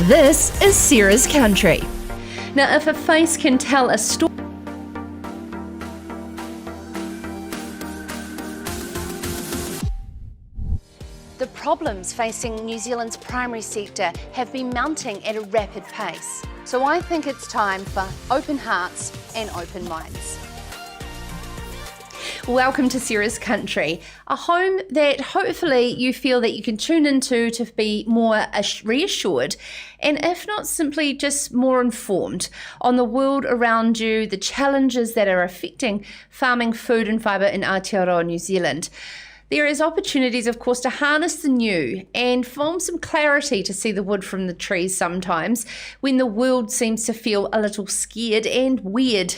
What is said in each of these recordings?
This is Sarah's Country. Now, if a face can tell a story, the problems facing New Zealand's primary sector have been mounting at a rapid pace. So I think it's time for open hearts and open minds. welcome to Sarah's Country, a home that hopefully you feel that you can tune into to be more reassured, and if not simply just more informed on the world around you, the challenges that are affecting farming, food and fibre in Aotearoa, New Zealand. There is opportunities, of course, to harness the new and form some clarity to see the wood from the trees sometimes when the world seems to feel a little scared and weird.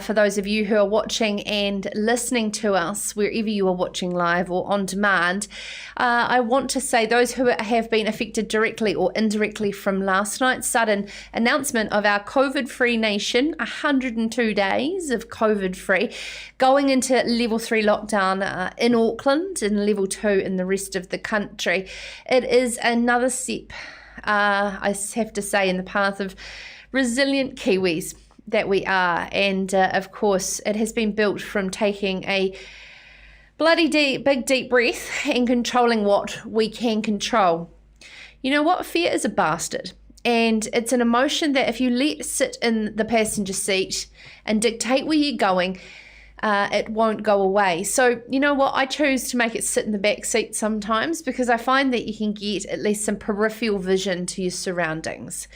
For those of you who are watching and listening to us, wherever you are watching live or on demand, I want to say those who have been affected directly or indirectly from last night's sudden announcement of our COVID-free nation, 102 days of COVID-free, going into level 3 lockdown in Auckland and level 2 in the rest of the country. It is another step, I have to say, in the path of resilient Kiwis that we are, and of course it has been built from taking a big deep breath and controlling what we can control. You know what? Fear is a bastard, and it's an emotion that if you let sit in the passenger seat and dictate where you're going, it won't go away. So you know what? I choose to make it sit in the back seat sometimes because I find that you can get at least some peripheral vision to your surroundings.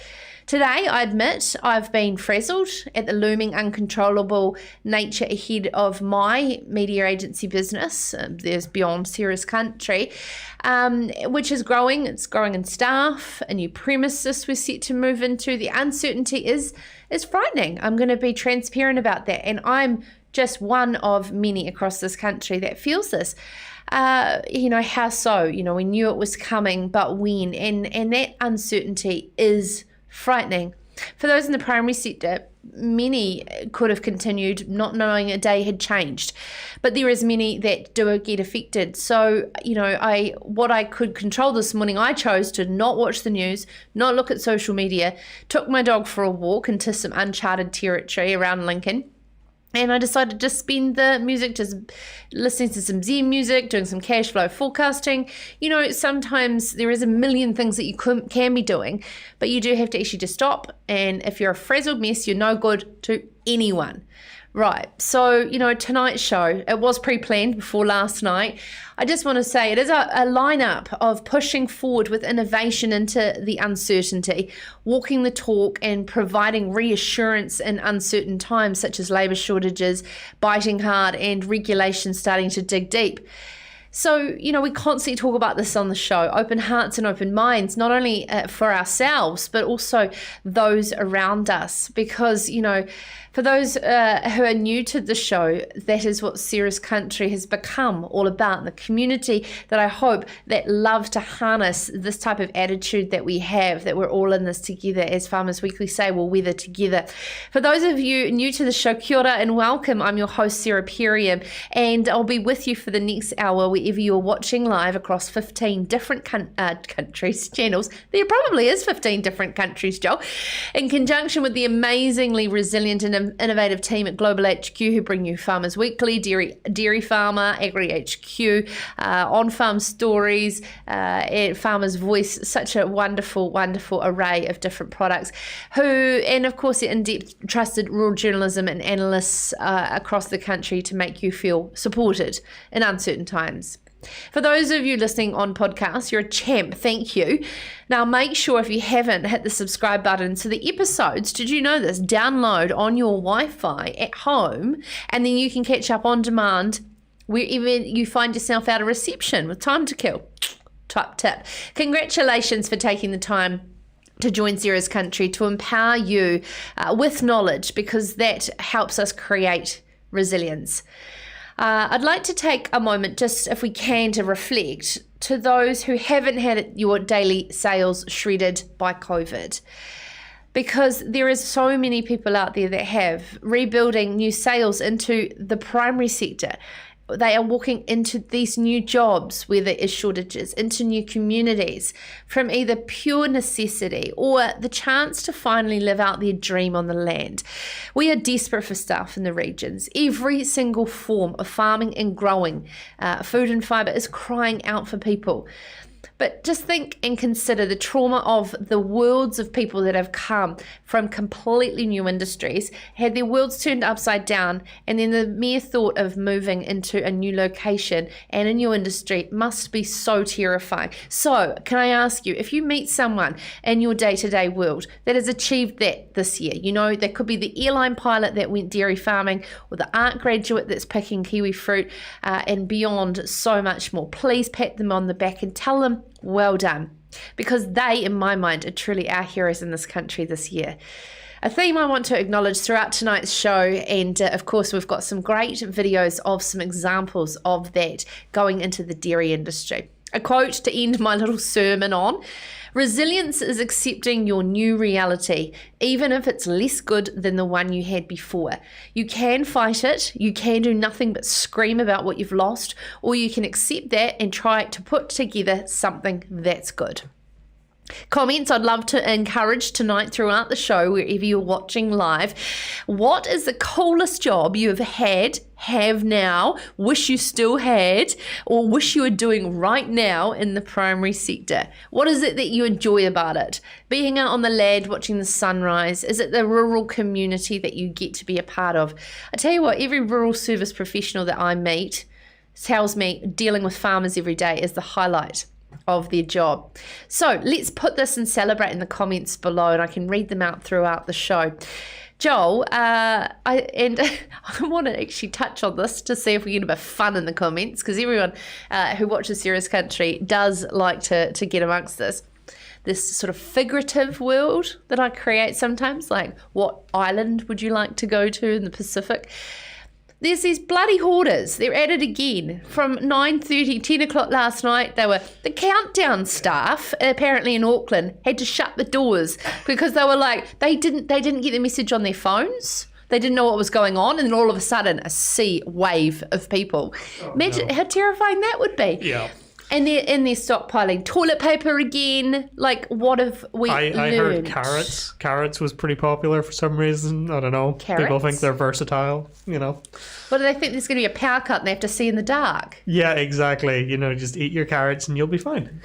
Today, I admit, I've been frazzled at the looming uncontrollable nature ahead of my media agency business. There's Beyond Sarah's Country, which is growing. It's growing in staff, a new premises we're set to move into. The uncertainty is frightening. I'm going to be transparent about that, and I'm just one of many across this country that feels this. How so? We knew it was coming, but when? And that uncertainty is frightening. For those in the primary sector, many could have continued not knowing a day had changed, but there is many that do get affected. So, what I could control this morning, I chose to not watch the news, not look at social media, took my dog for a walk into some uncharted territory around Lincoln. And I decided to spend the music just listening to some Zen music, doing some cash flow forecasting. Sometimes there is a million things that you can be doing, but you do have to actually just stop. And if you're a frazzled mess, you're no good to anyone. Right, so, tonight's show, it was pre-planned before last night. I just want to say it is a lineup of pushing forward with innovation into the uncertainty, walking the talk and providing reassurance in uncertain times such as labour shortages, biting hard and regulations starting to dig deep. So, we constantly talk about this on the show, open hearts and open minds, not only for ourselves, but also those around us. Because, for those who are new to the show, that is what Sarah's Country has become all about. The community that I hope that love to harness this type of attitude that we have, that we're all in this together. As Farmers Weekly say, we'll weather together. For those of you new to the show, kia ora and welcome. I'm your host, Sarah Perium, and I'll be with you for the next hour wherever you're watching live across 15 different countries, channels. There probably is 15 different countries, Joe, in conjunction with the amazingly resilient and innovative team at Global HQ who bring you Farmers Weekly, Dairy Farmer, Agri HQ, on-farm stories, Farmer's Voice, such a wonderful, wonderful array of different products, and of course, in-depth trusted rural journalism and analysts across the country to make you feel supported in uncertain times. For those of you listening on podcasts, you're a champ. Thank you. Now, make sure if you haven't, hit the subscribe button so the episodes, did you know this, download on your Wi-Fi at home, and then you can catch up on demand wherever you find yourself out of reception with time to kill. Top tip. Congratulations for taking the time to join Sarah's Country, to empower you with knowledge, because that helps us create resilience. I'd like to take a moment, just if we can, to reflect to those who haven't had your daily sales shredded by COVID. Because there is so many people out there that have rebuilding new sales into the primary sector. They are walking into these new jobs where there is shortages, into new communities from either pure necessity or the chance to finally live out their dream on the land. We are desperate for staff in the regions. Every single form of farming and growing food and fibre is crying out for people. But just think and consider the trauma of the worlds of people that have come from completely new industries, had their worlds turned upside down, and then the mere thought of moving into a new location and a new industry must be so terrifying. So, can I ask you, if you meet someone in your day-to-day world that has achieved that this year, you know, that could be the airline pilot that went dairy farming, or the art graduate that's picking kiwi fruit, and beyond so much more, please pat them on the back and tell them, well done, because they, in my mind, are truly our heroes in this country this year. A theme I want to acknowledge throughout tonight's show, and of course we've got some great videos of some examples of that going into the dairy industry. A quote to end my little sermon on: resilience is accepting your new reality, even if it's less good than the one you had before. You can fight it, you can do nothing but scream about what you've lost, or you can accept that and try to put together something that's good. Comments I'd love to encourage tonight throughout the show, wherever you're watching live. What is the coolest job you have had, have now, wish you still had, or wish you were doing right now in the primary sector? What is it that you enjoy about it? Being out on the land, watching the sunrise? Is it the rural community that you get to be a part of? I tell you what, every rural service professional that I meet tells me dealing with farmers every day is the highlight of their job. So let's put this and celebrate in the comments below, and I can read them out throughout the show. Joel, I want to actually touch on this to see if we get a bit of fun in the comments, because everyone who watches Serious Country does like to get amongst this sort of figurative world that I create sometimes, like what island would you like to go to in the Pacific? There's these bloody hoarders. They're at it again. From 9:30, 10 o'clock last night, the countdown staff, apparently in Auckland, had to shut the doors because they were like, they didn't get the message on their phones. They didn't know what was going on, and then all of a sudden, a sea wave of people. Imagine how terrifying that would be. Yeah. And they're stockpiling toilet paper again. Like, what have we learned? I heard carrots. Carrots was pretty popular for some reason. I don't know. Carrots? People think they're versatile, you know. But do they think there's going to be a power cut and they have to see in the dark? Yeah, exactly. You know, just eat your carrots and you'll be fine.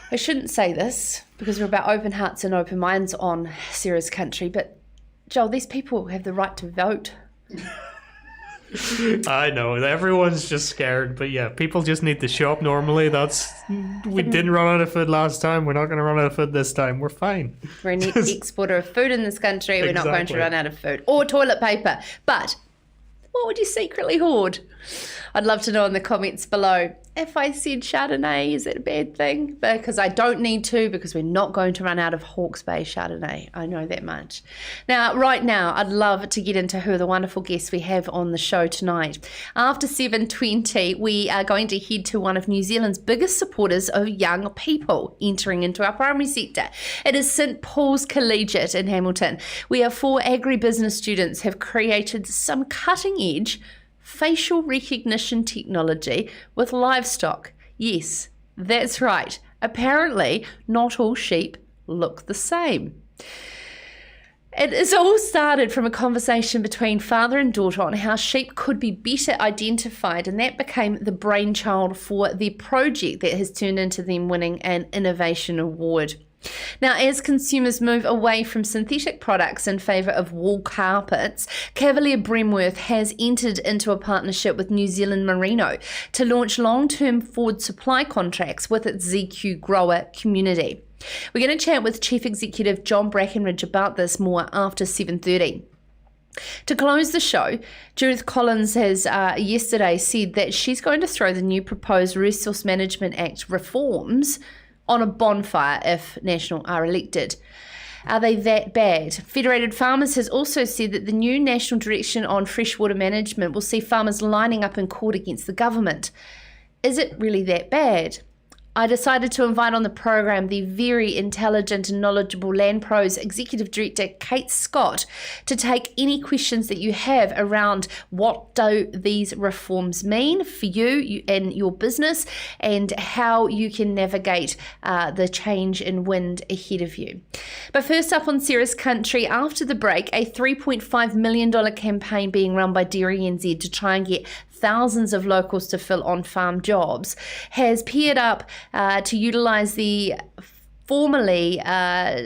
I shouldn't say this because we're about open hearts and open minds on Sarah's Country, but Joel, these people have the right to vote. I know, everyone's just scared, but yeah, people just need to shop normally. We didn't run out of food last time, we're not going to run out of food this time, we're fine. We're a net exporter of food in this country, we're not going to run out of food or toilet paper. But what would you secretly hoard? I'd love to know in the comments below. If I said Chardonnay, is that a bad thing? Because I don't need to, because we're not going to run out of Hawke's Bay Chardonnay. I know that much. Now, right now, I'd love to get into who are the wonderful guests we have on the show tonight. After 7:20, we are going to head to one of New Zealand's biggest supporters of young people entering into our primary sector. It is St Paul's Collegiate in Hamilton, where 4 agribusiness students have created some cutting-edge facial recognition technology with livestock. Yes, that's right. Apparently, not all sheep look the same. It has all started from a conversation between father and daughter on how sheep could be better identified, and that became the brainchild for the project that has turned into them winning an innovation award. Now, as consumers move away from synthetic products in favour of wool carpets, Cavalier Bremworth has entered into a partnership with New Zealand Merino to launch long-term forward supply contracts with its ZQ grower community. We're going to chat with Chief Executive John Brackenridge about this more after 7:30. To close the show, Judith Collins has yesterday said that she's going to throw the new proposed Resource Management Act reforms on a bonfire if National are elected. Are they that bad? Federated Farmers has also said that the new national direction on freshwater management will see farmers lining up in court against the government. Is it really that bad? I decided to invite on the program the very intelligent and knowledgeable Land Pros Executive Director Kate Scott to take any questions that you have around what do these reforms mean for you and your business, and how you can navigate the change in wind ahead of you. But first up on Sarah's Country, after the break, a $3.5 million campaign being run by DairyNZ to try and get thousands of locals to fill on-farm jobs has paired up to utilise the formerly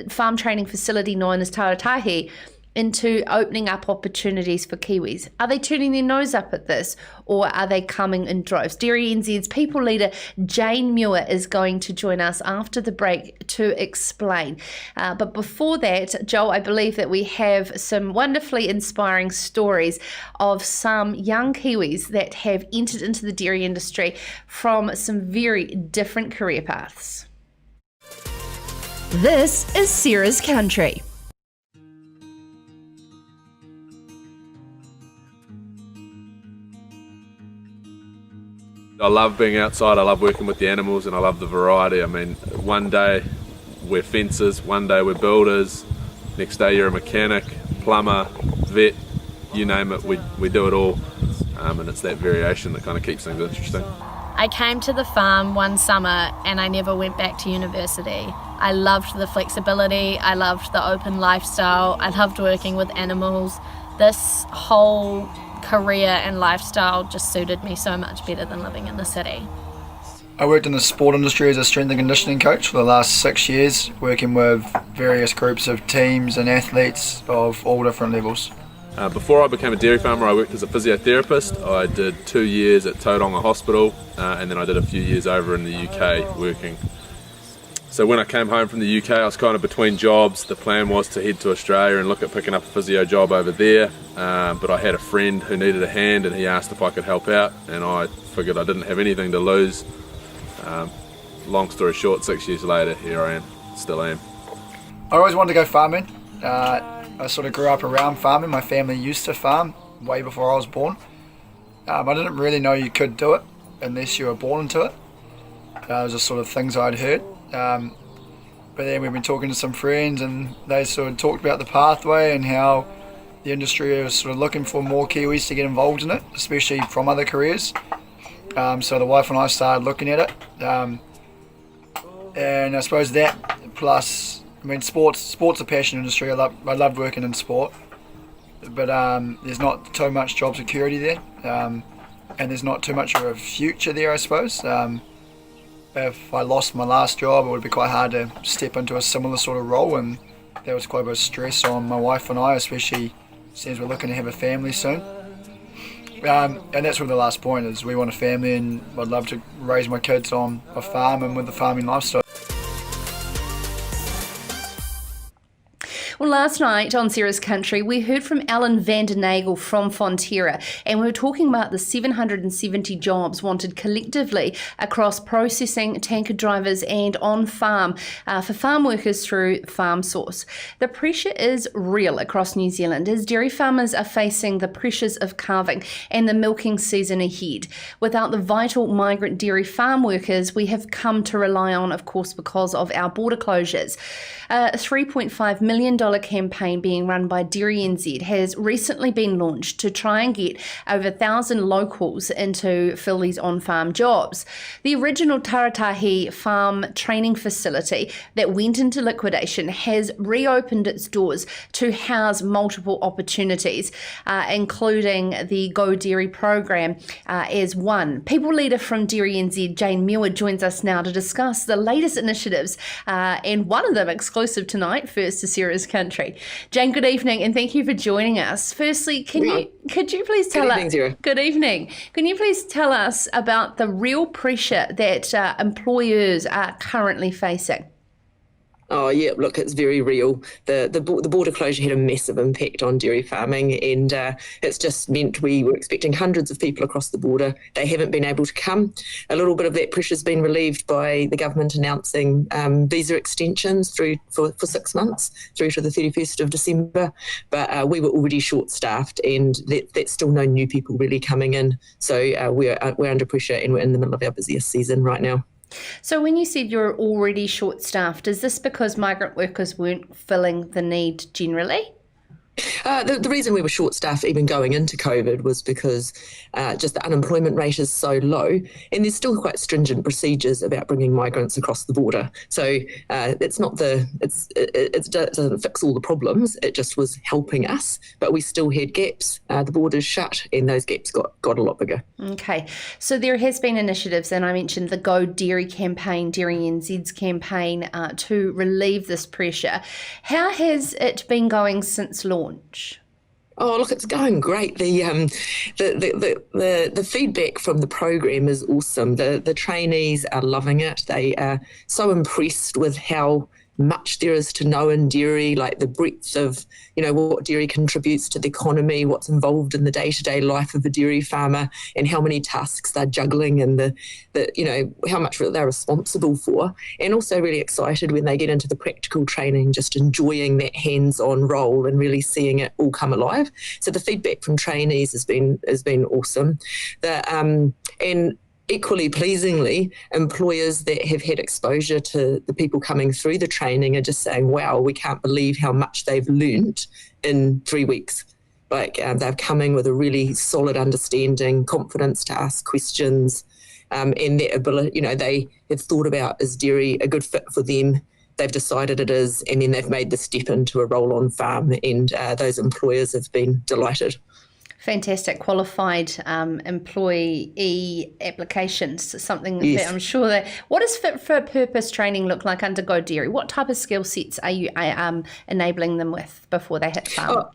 farm training facility known as Taratahi into opening up opportunities for Kiwis. Are they turning their nose up at this, or are they coming in droves? DairyNZ's people leader Jane Muir is going to join us after the break to explain. But before that, Joel, I believe that we have some wonderfully inspiring stories of some young Kiwis that have entered into the dairy industry from some very different career paths. This is Sarah's Country. I love being outside, I love working with the animals, and I love the variety. I mean, one day we're fencers, one day we're builders, next day you're a mechanic, plumber, vet, you name it, we do it all. And it's that variation that kind of keeps things interesting. I came to the farm one summer and I never went back to university. I loved the flexibility, I loved the open lifestyle, I loved working with animals. This whole career and lifestyle just suited me so much better than living in the city. I worked in the sport industry as a strength and conditioning coach for the last 6 years, working with various groups of teams and athletes of all different levels. Before I became a dairy farmer, I worked as a physiotherapist. I did 2 years at Tauranga Hospital, and then I did a few years over in the UK working. So when I came home from the UK, I was kind of between jobs. The plan was to head to Australia and look at picking up a physio job over there, but I had a friend who needed a hand and he asked if I could help out, and I figured I didn't have anything to lose. Long story short, 6 years later, here I am, still am. I always wanted to go farming. I sort of grew up around farming. My family used to farm way before I was born. I didn't really know you could do it unless you were born into it. It was just sort of things I'd heard. But then we've been talking to some friends and they sort of talked about the pathway and how the industry was sort of looking for more Kiwis to get involved in it, especially from other careers. So the wife and I started looking at it. And I suppose that plus, I mean, sport's a passion industry. I love working in sport, but there's not too much job security there, and there's not too much of a future there, I suppose. If I lost my last job, it would be quite hard to step into a similar sort of role, and that was quite a bit of stress on my wife and I, especially since we're looking to have a family soon. And that's really the last point, is we want a family, and I'd love to raise my kids on a farm and with the farming lifestyle. Well, last night on Sarah's Country, we heard from Alan van der Nagel from Fonterra, and we were talking about the 770 jobs wanted collectively across processing, tanker drivers and on-farm for farm workers through Farm Source. The pressure is real across New Zealand as dairy farmers are facing the pressures of calving and the milking season ahead. Without the vital migrant dairy farm workers we have come to rely on, of course, because of our border closures. A $3.5 million campaign being run by DairyNZ has recently been launched to try and get over 1,000 locals into fill these on-farm jobs. The original Taratahi farm training facility that went into liquidation has reopened its doors to house multiple opportunities, including the Go Dairy program as one. People leader from DairyNZ, Jane Muir, joins us now to discuss the latest initiatives, and one of them exclusive tonight, first to Sarah's Country. Jane, good evening, and thank you for joining us. Firstly, could you please tell us? Good evening. Can you please tell us about the real pressure that employers are currently facing? Oh yeah, look, it's very real. The border closure had a massive impact on dairy farming, and it's just meant we were expecting hundreds of people across the border. They haven't been able to come. A little bit of that pressure's been relieved by the government announcing visa extensions for 6 months through to the 31st of December. But we were already short-staffed, and that's still no new people really coming in. So we're under pressure, and we're in the middle of our busiest season right now. So when you said you're already short-staffed, is this because migrant workers weren't filling the need generally? The reason we were short-staffed even going into COVID was because just the unemployment rate is so low, and there's still quite stringent procedures about bringing migrants across the border. So it doesn't fix all the problems. It just was helping us, but we still had gaps. The borders shut, and those gaps got a lot bigger. Okay, so there has been initiatives, and I mentioned the Go Dairy campaign, DairyNZ's campaign, to relieve this pressure. How has it been going since launch? Oh, look, it's going great. The feedback from the program is awesome. The trainees are loving it. They are so impressed with how much there is to know in dairy, like the breadth of, what dairy contributes to the economy, what's involved in the day-to-day life of a dairy farmer, and how many tasks they're juggling, and the how much they're responsible for. And also really excited when they get into the practical training, just enjoying that hands-on role and really seeing it all come alive. So the feedback from trainees has been awesome. And equally pleasingly, employers that have had exposure to the people coming through the training are just saying, wow, we can't believe how much they've learnt in 3 weeks. Like they're coming with a really solid understanding, confidence to ask questions, and that ability, they have thought about, is dairy a good fit for them? They've decided it is, and then they've made the step into a role on farm, and those employers have been delighted. Fantastic. Qualified employee applications, something Yes. that I'm sure that... What does fit for purpose training look like under Go Dairy? What type of skill sets are you enabling them with before they hit farm?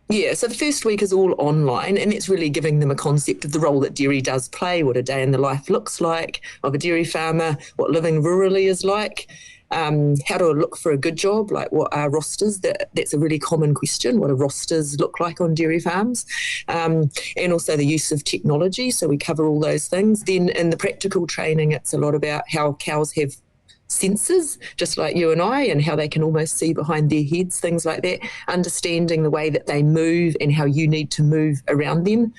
Yeah, so the first week is all online, and it's really giving them a concept of the role that dairy does play, what a day in the life looks like of a dairy farmer, what living rurally is like. How to look for a good job, like what are rosters? That's a really common question. What do rosters look like on dairy farms? And also the use of technology. So we cover all those things. Then in the practical training, it's a lot about how cows have senses, just like you and I, and how they can almost see behind their heads, things like that, understanding the way that they move and how you need to move around them.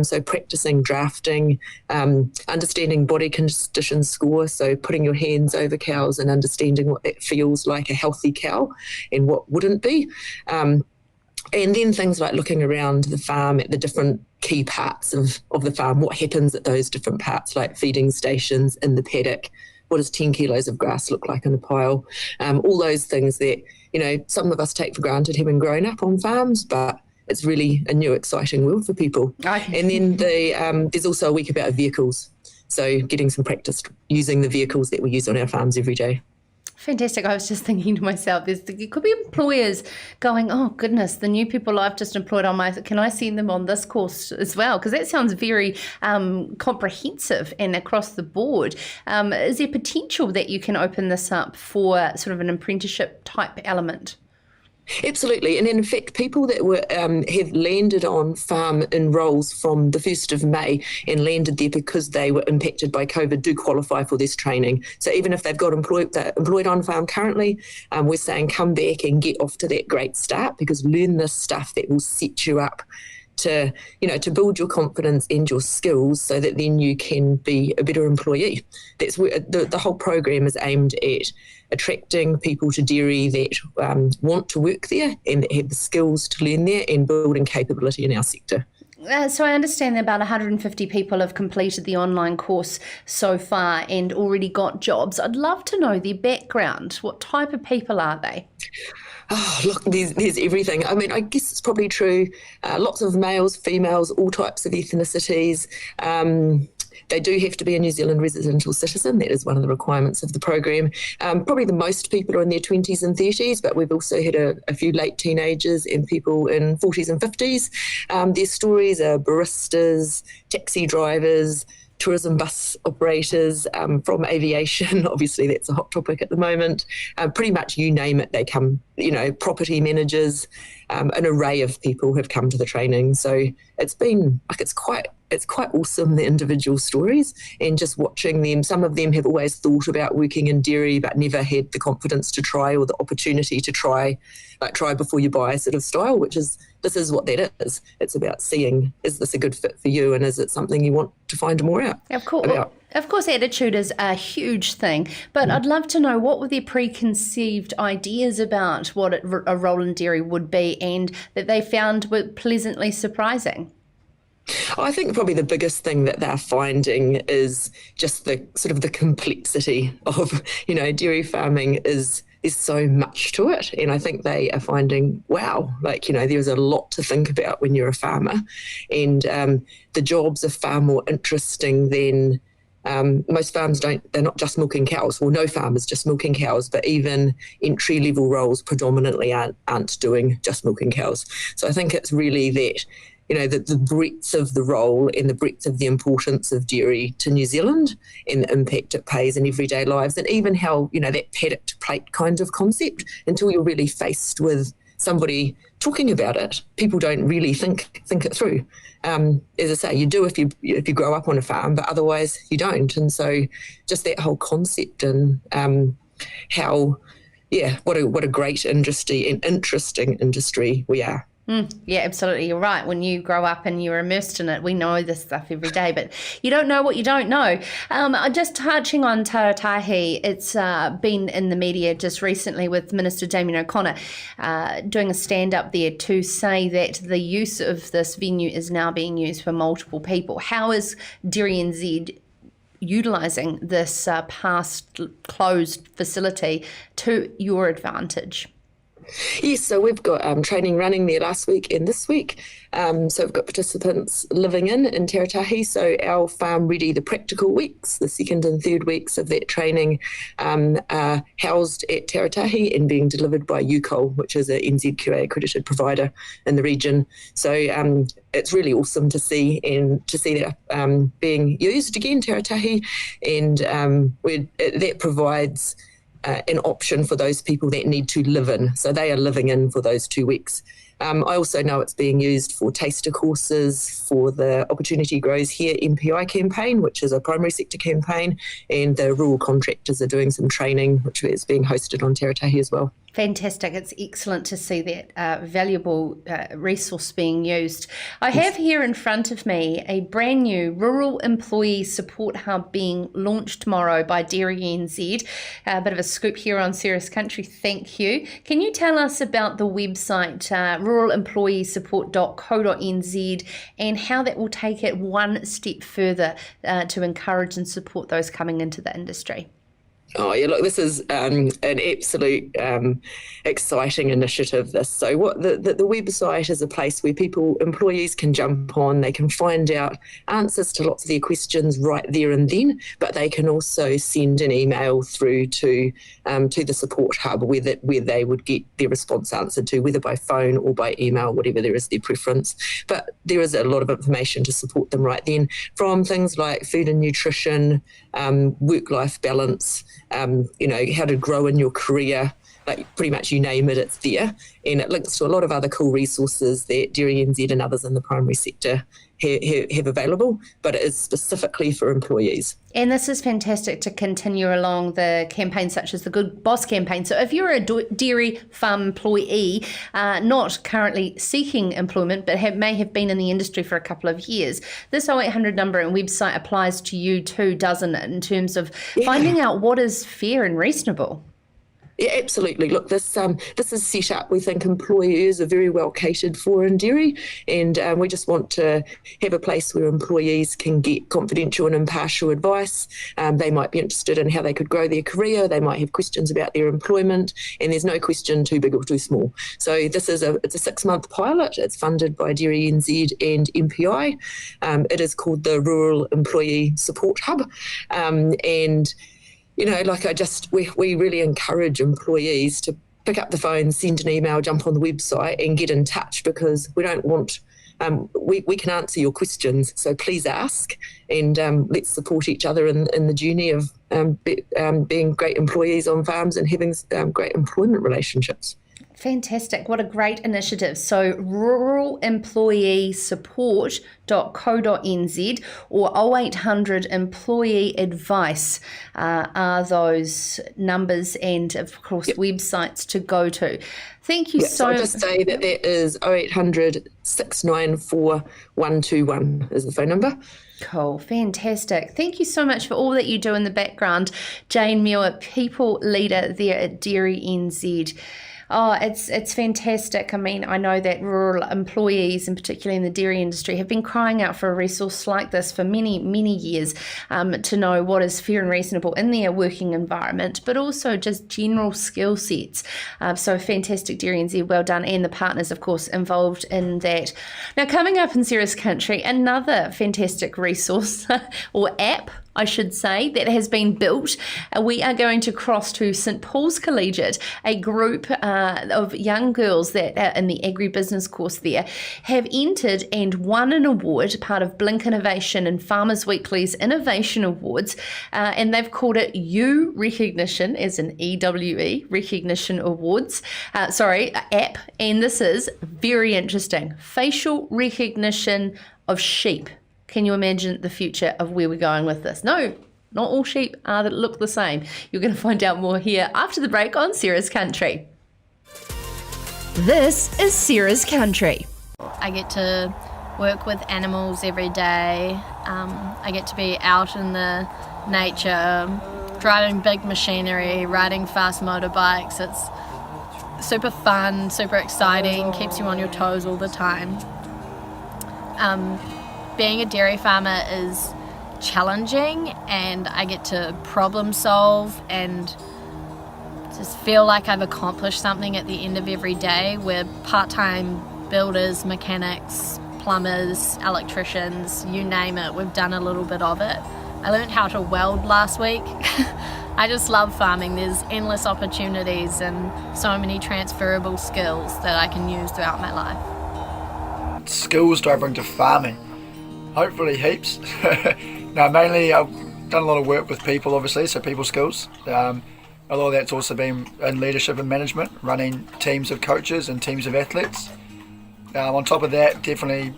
So practicing drafting, understanding body condition score, so putting your hands over cows and understanding what that feels like a healthy cow and what wouldn't be. And then things like looking around the farm at the different key parts of the farm, what happens at those different parts, like feeding stations in the paddock. What does 10 kilos of grass look like in a pile? All those things that, some of us take for granted having grown up on farms, but it's really a new, exciting world for people. And then there's also a week about vehicles. So getting some practice using the vehicles that we use on our farms every day. Fantastic. I was just thinking to myself, it could be employers going, oh goodness, the new people I've just employed can I send them on this course as well? Because that sounds very comprehensive and across the board. Is there potential that you can open this up for sort of an apprenticeship type element? Absolutely. And in fact, people that were have landed on farm in roles from the 1st of May and landed there because they were impacted by COVID do qualify for this training. So even if they've got employed on farm currently, we're saying come back and get off to that great start, because learn this stuff that will set you up to build your confidence and your skills so that then you can be a better employee. That's where the whole program is aimed at, attracting people to dairy that want to work there and that have the skills to learn there, and building capability in our sector. So I understand that about 150 people have completed the online course so far and already got jobs. I'd love to know their background. What type of people are they? Oh, look, there's everything. I mean, I guess it's probably true. Lots of males, females, all types of ethnicities. They do have to be a New Zealand residential citizen. That is one of the requirements of the program. Probably the most people are in their 20s and 30s, but we've also had a few late teenagers and people in 40s and 50s. Their stories are baristas, taxi drivers, tourism bus operators, from aviation. Obviously, that's a hot topic at the moment. Pretty much you name it, they come, property managers, an array of people have come to the training. So it's been, it's quite awesome, the individual stories, and just watching them. Some of them have always thought about working in dairy but never had the confidence to try or the opportunity to try before you buy sort of style, which is this is what that is. It's about seeing, is this a good fit for you, and is it something you want to find more out about? Of course, attitude is a huge thing, but I'd love to know, what were their preconceived ideas about what a role in dairy would be, and that they found were pleasantly surprising? I think probably the biggest thing that they're finding is just the sort of the complexity of, dairy farming is so much to it. And I think they are finding, wow, there's a lot to think about when you're a farmer. And the jobs are far more interesting than most farms they're not just milking cows. Well, no farm is just milking cows, but even entry-level roles predominantly aren't doing just milking cows. So I think it's really that, the breadth of the role and the breadth of the importance of dairy to New Zealand and the impact it plays in everyday lives, and even how, that paddock to plate kind of concept, until you're really faced with somebody talking about it, people don't really think it through. As I say, you do if you grow up on a farm, but otherwise you don't. And so just that whole concept and what a great industry and interesting industry we are. Yeah, absolutely. You're right. When you grow up and you're immersed in it, we know this stuff every day, but you don't know what you don't know. Just touching on Taratahi, it's been in the media just recently with Minister Damien O'Connor doing a stand-up there to say that the use of this venue is now being used for multiple people. How is DairyNZ utilising this past closed facility to your advantage? Yes, so we've got training running there last week and this week. So we've got participants living in Taratahi. So our Farm Ready, the practical weeks, the second and third weeks of that training are housed at Taratahi and being delivered by UCOL, which is a NZQA accredited provider in the region. So it's really awesome to see that being used again, Taratahi, and that provides an option for those people that need to live in. So they are living in for those 2 weeks. I also know it's being used for taster courses for the Opportunity Grows Here MPI campaign, which is a primary sector campaign, and the rural contractors are doing some training, which is being hosted on Taratahi as well. Fantastic. It's excellent to see that valuable resource being used. I have here in front of me a brand new Rural Employee Support Hub being launched tomorrow by DairyNZ. A bit of a scoop here on Serious Country. Thank you. Can you tell us about the website, ruralemployeesupport.co.nz, and how that will take it one step further to encourage and support those coming into the industry? Oh, yeah, look, this is an absolute exciting initiative, this. So what the website is a place where employees can jump on, they can find out answers to lots of their questions right there and then, but they can also send an email through to the support hub where they would get their response answered to, whether by phone or by email, whatever there is their preference. But there is a lot of information to support them right then, from things like food and nutrition, work-life balance, how to grow in your career, like pretty much you name it, it's there. And it links to a lot of other cool resources that DairyNZ and others in the primary sector have available, but it is specifically for employees. And this is fantastic to continue along the campaigns such as the Good Boss campaign. So if you're a dairy farm employee, not currently seeking employment, but may have been in the industry for a couple of years, this 0800 number and website applies to you too, doesn't it, in terms of finding out what is fair and reasonable? Yeah, absolutely. Look, this is set up. We think employers are very well catered for in dairy, and we just want to have a place where employees can get confidential and impartial advice. They might be interested in how they could grow their career. They might have questions about their employment, and there's no question too big or too small. So this is it's a 6-month pilot. It's funded by DairyNZ and MPI. It is called the Rural Employee Support Hub, and we really encourage employees to pick up the phone, send an email, jump on the website and get in touch, because we don't want, we can answer your questions. So please ask, and let's support each other in the journey of being great employees on farms and having great employment relationships. Fantastic. What a great initiative. So ruralemployeesupport.co.nz or 0800 employee advice are those numbers and, of course, websites to go to. Thank you so I'll just say that is 0800 694 121 is the phone number. Cool. Fantastic. Thank you so much for all that you do in the background. Jane Muir, people leader there at DairyNZ. Oh, it's fantastic. I mean, I know that rural employees, and particularly in the dairy industry, have been crying out for a resource like this for many, many years, to know what is fair and reasonable in their working environment, but also just general skill sets. So fantastic, DairyNZ, well done, and the partners, of course, involved in that. Now, coming up in Sarah's Country, another fantastic resource or app, I should say, that has been built. We are going to cross to St Paul's Collegiate, a group of young girls that are in the agribusiness course there have entered and won an award, part of B.linc Innovation and Farmers Weekly's Innovation Awards, and they've called it U Recognition, as in EWE, Recognition Awards, app, and this is very interesting. Facial recognition of sheep. Can you imagine the future of where we're going with this? No, not all sheep are that look the same. You're going to find out more here after the break on Sarah's Country. This is Sarah's Country. I get to work with animals every day. I get to be out in the nature, driving big machinery, riding fast motorbikes. It's super fun, super exciting, keeps you on your toes all the time. Being a dairy farmer is challenging, and I get to problem solve and just feel like I've accomplished something at the end of every day. We're part-time builders, mechanics, plumbers, electricians, you name it, we've done a little bit of it. I learned how to weld last week. I just love farming. There's endless opportunities and so many transferable skills that I can use throughout my life. Skills do I bring to farming? Hopefully heaps. No, mainly I've done a lot of work with people, obviously, so people skills. A lot of that's also been in leadership and management, running teams of coaches and teams of athletes. On top of that, definitely,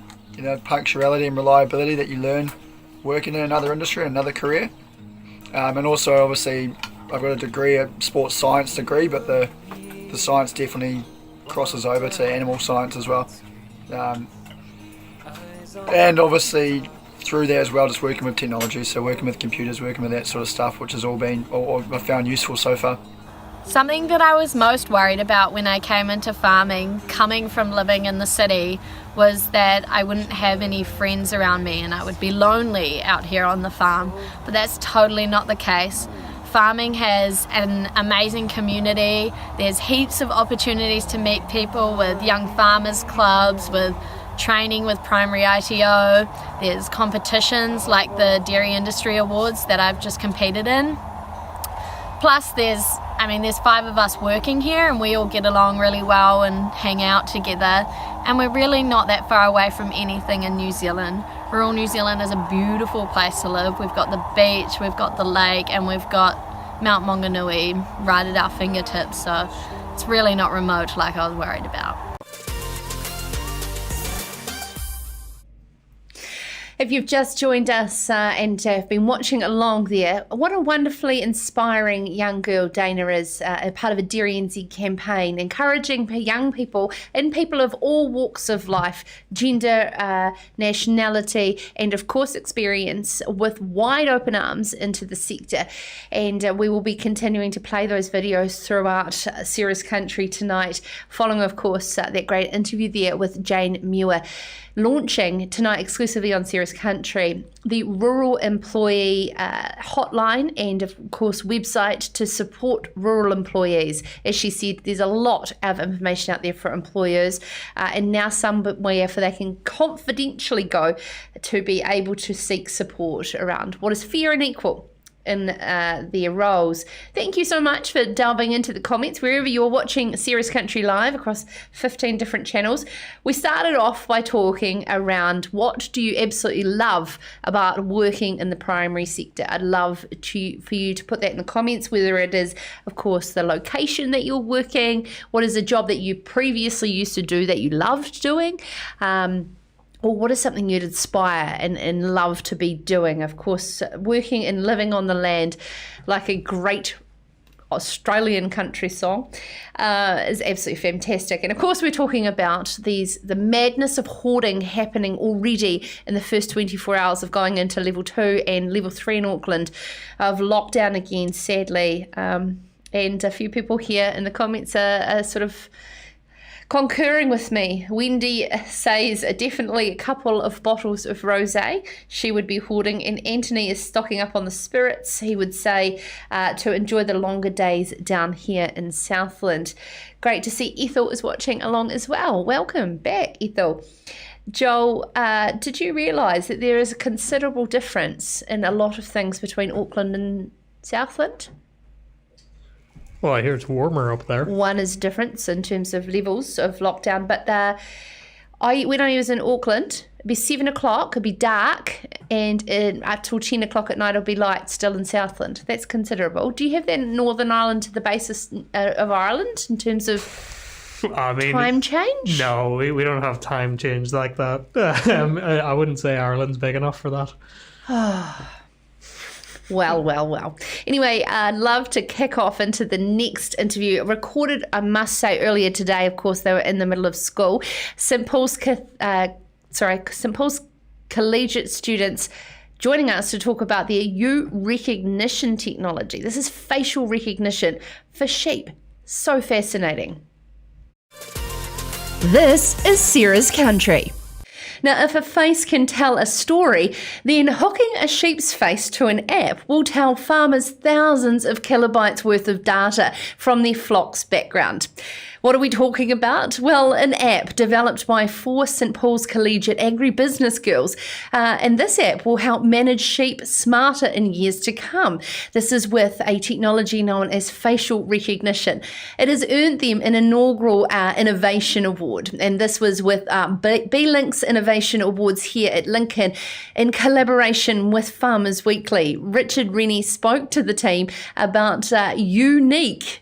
punctuality and reliability that you learn working in another industry, another career. And also, obviously, I've got a degree, a sports science degree, but the science definitely crosses over to animal science as well. And obviously through there as well, just working with technology, so working with computers, working with that sort of stuff, which has all been, or I've found useful so far. Something that I was most worried about when I came into farming, coming from living in the city, was that I wouldn't have any friends around me and I would be lonely out here on the farm, but that's totally not the case. Farming has an amazing community. There's heaps of opportunities to meet people with young farmers clubs, with training with primary ITO. There's competitions like the Dairy Industry Awards that I've just competed in. Plus there's 5 of us working here and we all get along really well and hang out together, and we're really not that far away from anything in New Zealand. Rural New Zealand is a beautiful place to live. We've got the beach, we've got the lake, and we've got Mount Maunganui right at our fingertips, so it's really not remote like I was worried about. If you've just joined us and have been watching along there, what a wonderfully inspiring young girl Dana is, a part of a DairyNZ campaign, encouraging young people and people of all walks of life, gender, nationality, and of course experience, with wide open arms into the sector. And we will be continuing to play those videos throughout Sarah's Country tonight, following of course that great interview there with Jane Muir. Launching tonight exclusively on Sarah's Country, the Rural Employee Hotline and, of course, website to support rural employees. As she said, there's a lot of information out there for employers and now somewhere for they can confidentially go to be able to seek support around what is fair and equal in their roles. Thank you so much for delving into the comments wherever you're watching Ceres Country Live across 15 different channels. We started off by talking around what do you absolutely love about working in the primary sector. I'd love for you to put that in the comments, whether it is, of course, the location that you're working, what is a job that you previously used to do that you loved doing, or what is something you'd aspire and love to be doing? Of course, working and living on the land, like a great Australian country song, is absolutely fantastic. And of course, we're talking about the madness of hoarding happening already in the first 24 hours of going into level 2 and level 3 in Auckland, of lockdown again, sadly. And a few people here in the comments are sort of concurring with me. Wendy says definitely a couple of bottles of rosé she would be hoarding, and Anthony is stocking up on the spirits. He would say to enjoy the longer days down here in Southland. Great to see Ethel is watching along as well. Welcome back, Ethel. Joel, did you realise that there is a considerable difference in a lot of things between Auckland and Southland? Well, I hear it's warmer up there. One is difference in terms of levels of lockdown, but when I was in Auckland, it'd be 7 o'clock, it'd be dark, and up till 10 o'clock at night it'll be light still in Southland. That's considerable. Do you have that in Northern Ireland to the basis of Ireland in terms of time change? No, we don't have time change like that. I wouldn't say Ireland's big enough for that. Well. Anyway, I'd love to kick off into the next interview. Recorded, I must say, earlier today. Of course, they were in the middle of school. St Paul's Collegiate students joining us to talk about their ewe recognition technology. This is facial recognition for sheep. So fascinating. This is Ceres Country. Now, if a face can tell a story, then hooking a sheep's face to an app will tell farmers thousands of kilobytes worth of data from their flock's background. What are we talking about? Well, an app developed by 4 St Paul's Collegiate agribusiness girls. And this app will help manage sheep smarter in years to come. This is with a technology known as facial recognition. It has earned them an inaugural Innovation Award. And this was with B.linc's Innovation Awards here at Lincoln in collaboration with Farmers Weekly. Richard Rennie spoke to the team about unique,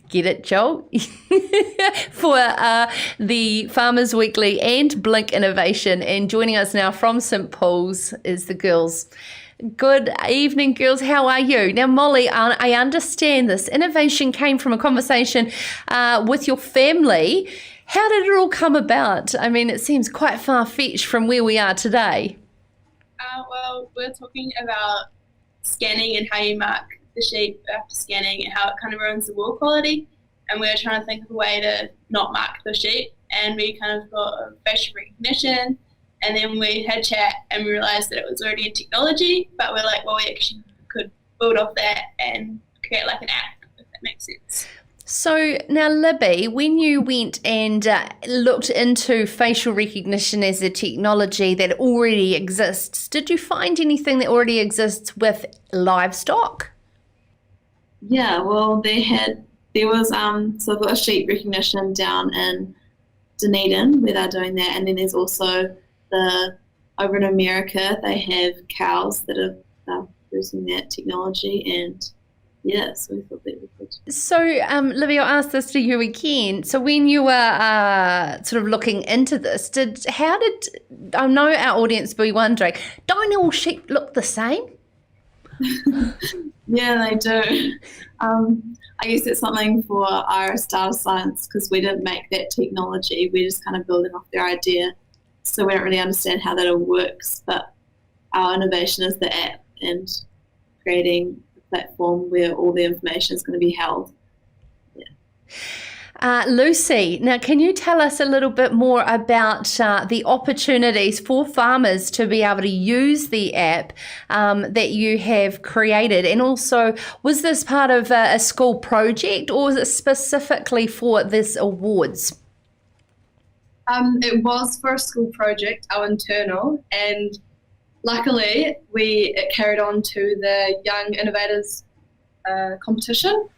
get it, Joel? for the Farmers Weekly and B.linc Innovation. And joining us now from St Paul's is the girls. Good evening, girls. How are you? Now, Molly, I understand this innovation came from a conversation with your family. How did it all come about? I mean, it seems quite far-fetched from where we are today. Well, we're talking about scanning and how you mark the sheep after scanning and how it kind of ruins the wool quality, and we were trying to think of a way to not mark the sheep, and we kind of thought of facial recognition, and then we had a chat and we realised that it was already a technology, but we're like, well, we actually could build off that and create like an app, if that makes sense. So now, Libby, when you went and looked into facial recognition as a technology that already exists, did you find anything that already exists with livestock? Yeah, well, there was so I've got a sheep recognition down in Dunedin where they're doing that, and then there's also over in America they have cows that are using that technology, and yeah, so we thought that we could. So, Libby, I'll ask this to you again. So when you were sort of looking into this, I know our audience will be wondering, don't all sheep look the same? Yeah, they do. I guess it's something for Iris Data Science because we didn't make that technology. We're just kind of building off their idea. So we don't really understand how that all works. But our innovation is the app and creating a platform where all the information is going to be held. Yeah. Lucy, now can you tell us a little bit more about the opportunities for farmers to be able to use the app that you have created? And also, was this part of a school project or was it specifically for this awards? It was for a school project, our internal, and luckily, it carried on to the Young Innovators competition.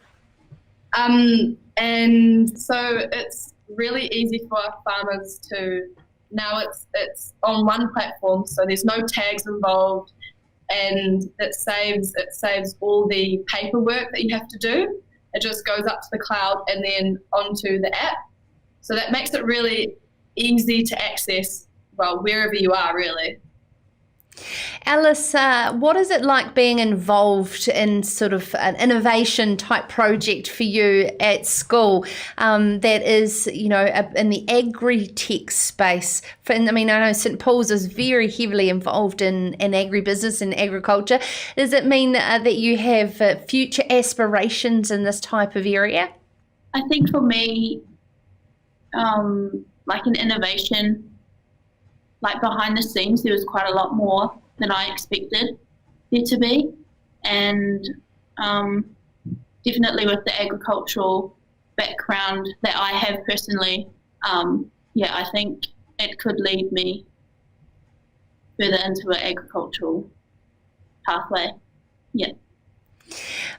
And so it's really easy for farmers to, now it's on one platform, so there's no tags involved, and it saves all the paperwork that you have to do. It just goes up to the cloud and then onto the app. So that makes it really easy to access, well, wherever you are, really. Alice, what is it like being involved in sort of an innovation type project for you at school that is, in the agri-tech space? I know St Paul's is very heavily involved in agribusiness and agriculture. Does it mean that you have future aspirations in this type of area? I think for me, like an innovation, like behind the scenes, there was quite a lot more than I expected there to be, and definitely with the agricultural background that I have personally, I think it could lead me further into an agricultural pathway. Yeah.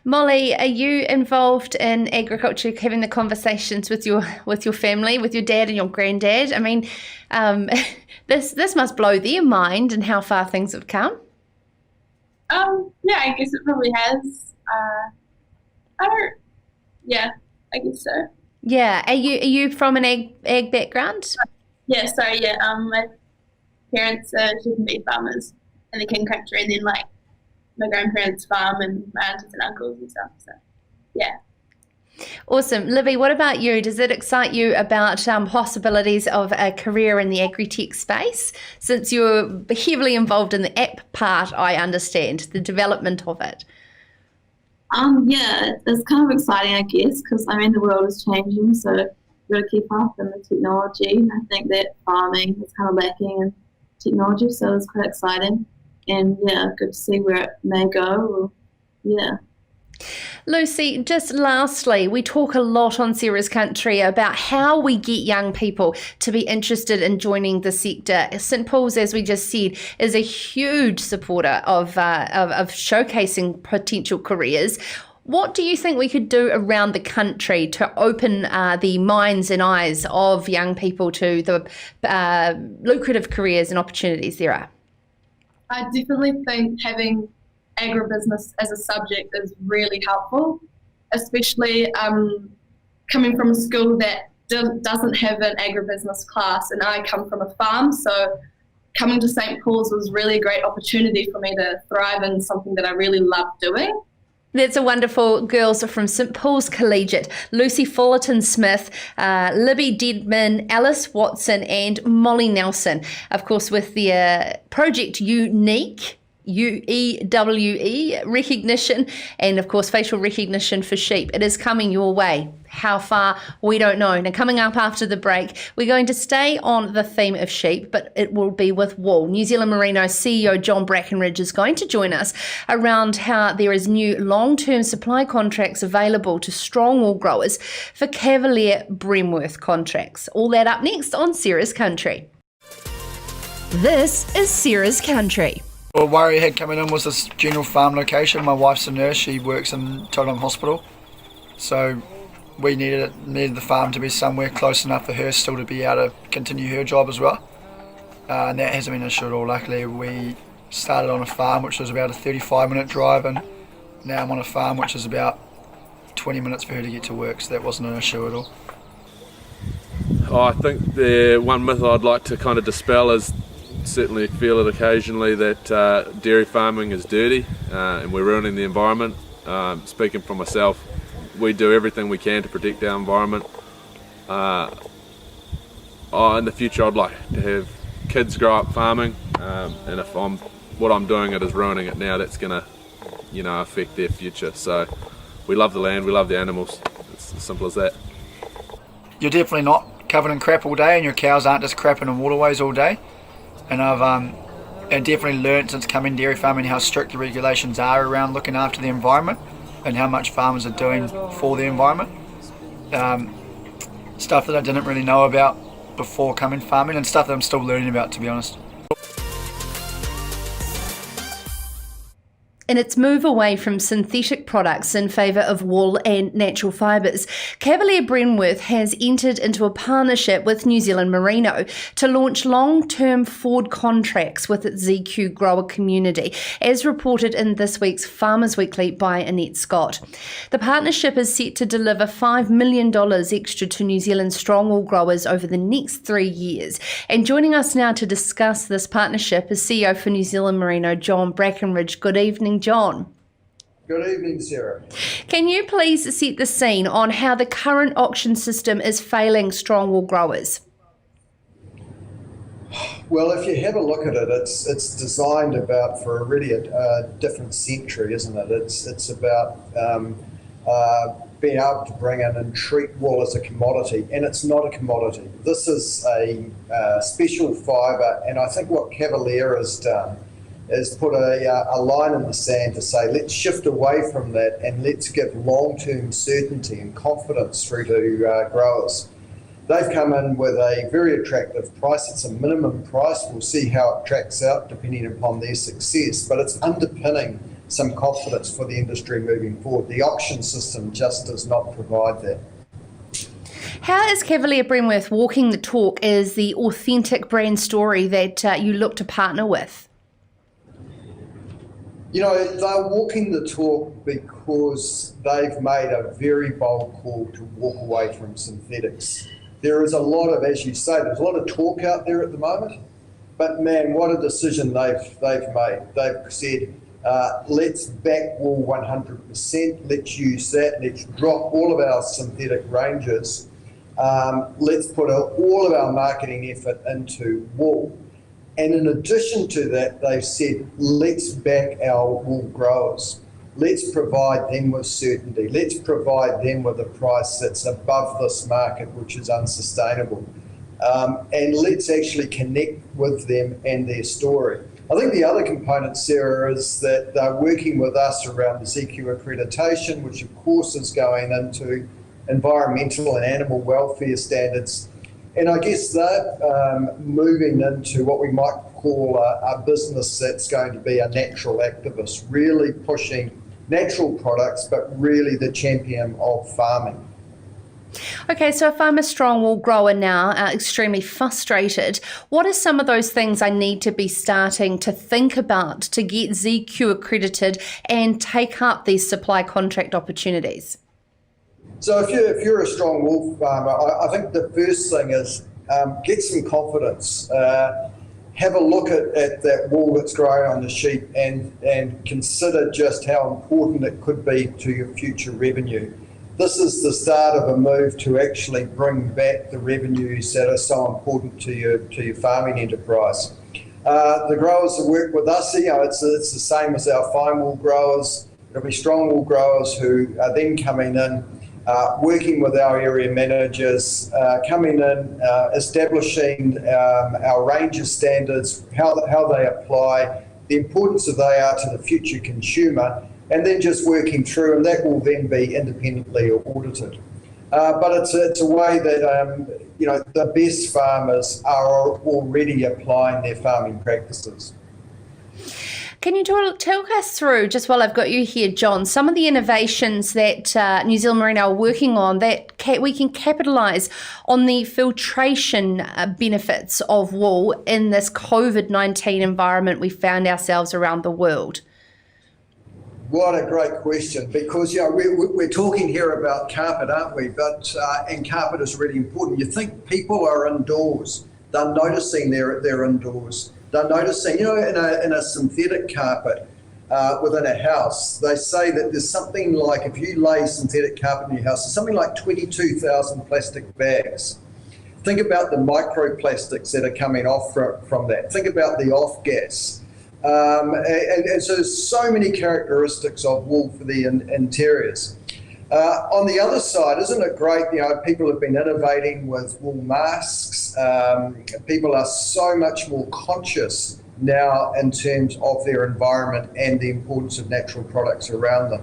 Molly, are you involved in agriculture, having the conversations with your family, with your dad and your granddad? I mean, this must blow their mind and how far things have come. Yeah, I guess it probably has. I guess so. Yeah, are you from an ag background? Yeah, my parents are sheep and beef farmers in the King Country, and then like my grandparents farm and my aunties and uncles and stuff. So, yeah. Awesome. Libby, what about you? Does it excite you about possibilities of a career in the agri-tech space, since you're heavily involved in the app part, I understand, the development of it? Yeah, it's kind of exciting, I guess, because the world is changing, so we've got to keep up in the technology. And I think that farming is kind of lacking in technology, so it's quite exciting. And yeah, good to see where it may go. Yeah. Lucy, just lastly, we talk a lot on Sarah's Country about how we get young people to be interested in joining the sector. St Paul's, as we just said, is a huge supporter of showcasing potential careers. What do you think we could do around the country to open the minds and eyes of young people to the lucrative careers and opportunities there are? I definitely think having agribusiness as a subject is really helpful, especially coming from a school that doesn't have an agribusiness class, and I come from a farm, so coming to St Paul's was really a great opportunity for me to thrive in something that I really love doing. That's a wonderful girls from St Paul's Collegiate. Lucy Fullerton-Smith, Libby Deadman, Alice Watson and Molly Nelson. Of course, with the Project Unique, UEWE recognition, and of course facial recognition for sheep. It is coming your way. How far, we don't know. Now, coming up after the break, we're going to stay on the theme of sheep, but it will be with wool. New Zealand Merino CEO John Brackenridge is going to join us around how there is new long-term supply contracts available to strong wool growers for Cavalier Bremworth contracts. All that up next on Sarah's Country. This is Sarah's Country. Well, worry I had coming in was this general farm location. My wife's a nurse, she works in Taratahi Hospital, so we needed the farm to be somewhere close enough for her still to be able to continue her job as well, and that hasn't been an issue at all. Luckily, we started on a farm which was about a 35-minute drive, and now I'm on a farm which is about 20 minutes for her to get to work, so that wasn't an issue at all. I think the one myth I'd like to kind of dispel is, certainly feel it occasionally, that dairy farming is dirty and we're ruining the environment. Speaking for myself, we do everything we can to protect our environment. In the future, I'd like to have kids grow up farming, and if what I'm doing it is ruining it now, that's going to affect their future. So we love the land, we love the animals. It's as simple as that. You're definitely not covered in crap all day, and your cows aren't just crapping in waterways all day. And I've definitely learnt since coming dairy farming how strict the regulations are around looking after the environment and how much farmers are doing for the environment. Stuff that I didn't really know about before coming farming, and stuff that I'm still learning about, to be honest. In its move away from synthetic products in favour of wool and natural fibres, Cavalier Bremworth has entered into a partnership with New Zealand Merino to launch long-term forward contracts with its ZQ grower community, as reported in this week's Farmers Weekly by Annette Scott. The partnership is set to deliver $5 million extra to New Zealand strong wool growers over the next 3 years. And joining us now to discuss this partnership is CEO for New Zealand Merino, John Brackenridge. Good evening, John. Good evening, Sarah. Can you please set the scene on how the current auction system is failing strong wool growers? Well, if you have a look at it, it's designed about for really a different century, isn't it? It's about being able to bring in and treat wool as a commodity, and it's not a commodity. This is a special fibre, and I think what Cavalier has done is put a line in the sand to say, let's shift away from that and let's give long-term certainty and confidence through to growers. They've come in with a very attractive price. It's a minimum price. We'll see how it tracks out depending upon their success, but it's underpinning some confidence for the industry moving forward. The auction system just does not provide that. How is Cavalier Bremworth walking the talk as the authentic brand story that you look to partner with? You know, they're walking the talk because they've made a very bold call to walk away from synthetics. There is a lot of, as you say, there's a lot of talk out there at the moment, but man, what a decision they've made. They've said, let's back wool 100%, let's use that, let's drop all of our synthetic ranges, let's put all of our marketing effort into wool. And in addition to that, they've said, let's back our wool growers. Let's provide them with certainty. Let's provide them with a price that's above this market, which is unsustainable. And let's actually connect with them and their story. I think the other component, Sarah, is that they're working with us around the ZQ accreditation, which of course is going into environmental and animal welfare standards. And I guess they're moving into what we might call a business that's going to be a natural activist, really pushing natural products, but really the champion of farming. Okay, so if I'm a strong wool grower now, extremely frustrated, what are some of those things I need to be starting to think about to get ZQ accredited and take up these supply contract opportunities? So if you're a strong wool farmer, I think the first thing is get some confidence. Have a look at that wool that's growing on the sheep and consider just how important it could be to your future revenue. This is the start of a move to actually bring back the revenues that are so important to your farming enterprise. The growers that work with us, you know, it's the same as our fine wool growers. It'll be strong wool growers who are then coming in, working with our area managers, coming in, establishing our range of standards, how they apply, the importance of they are to the future consumer, and then just working through, and that will then be independently audited. But it's a way that the best farmers are already applying their farming practices. Can you talk us through, just while I've got you here, John, some of the innovations that New Zealand Merino are working on that we can capitalise on the filtration benefits of wool in this COVID-19 environment we found ourselves around the world? What a great question, because we're talking here about carpet, aren't we? But and carpet is really important. You think people are indoors, they're noticing they're indoors. They're noticing, in a synthetic carpet within a house, they say that there's something like, if you lay synthetic carpet in your house, there's something like 22,000 plastic bags. Think about the microplastics that are coming off from that. Think about the off gas. And so there's so many characteristics of wool for the interiors. On the other side, isn't it great, people have been innovating with wool masks. People are so much more conscious now in terms of their environment and the importance of natural products around them.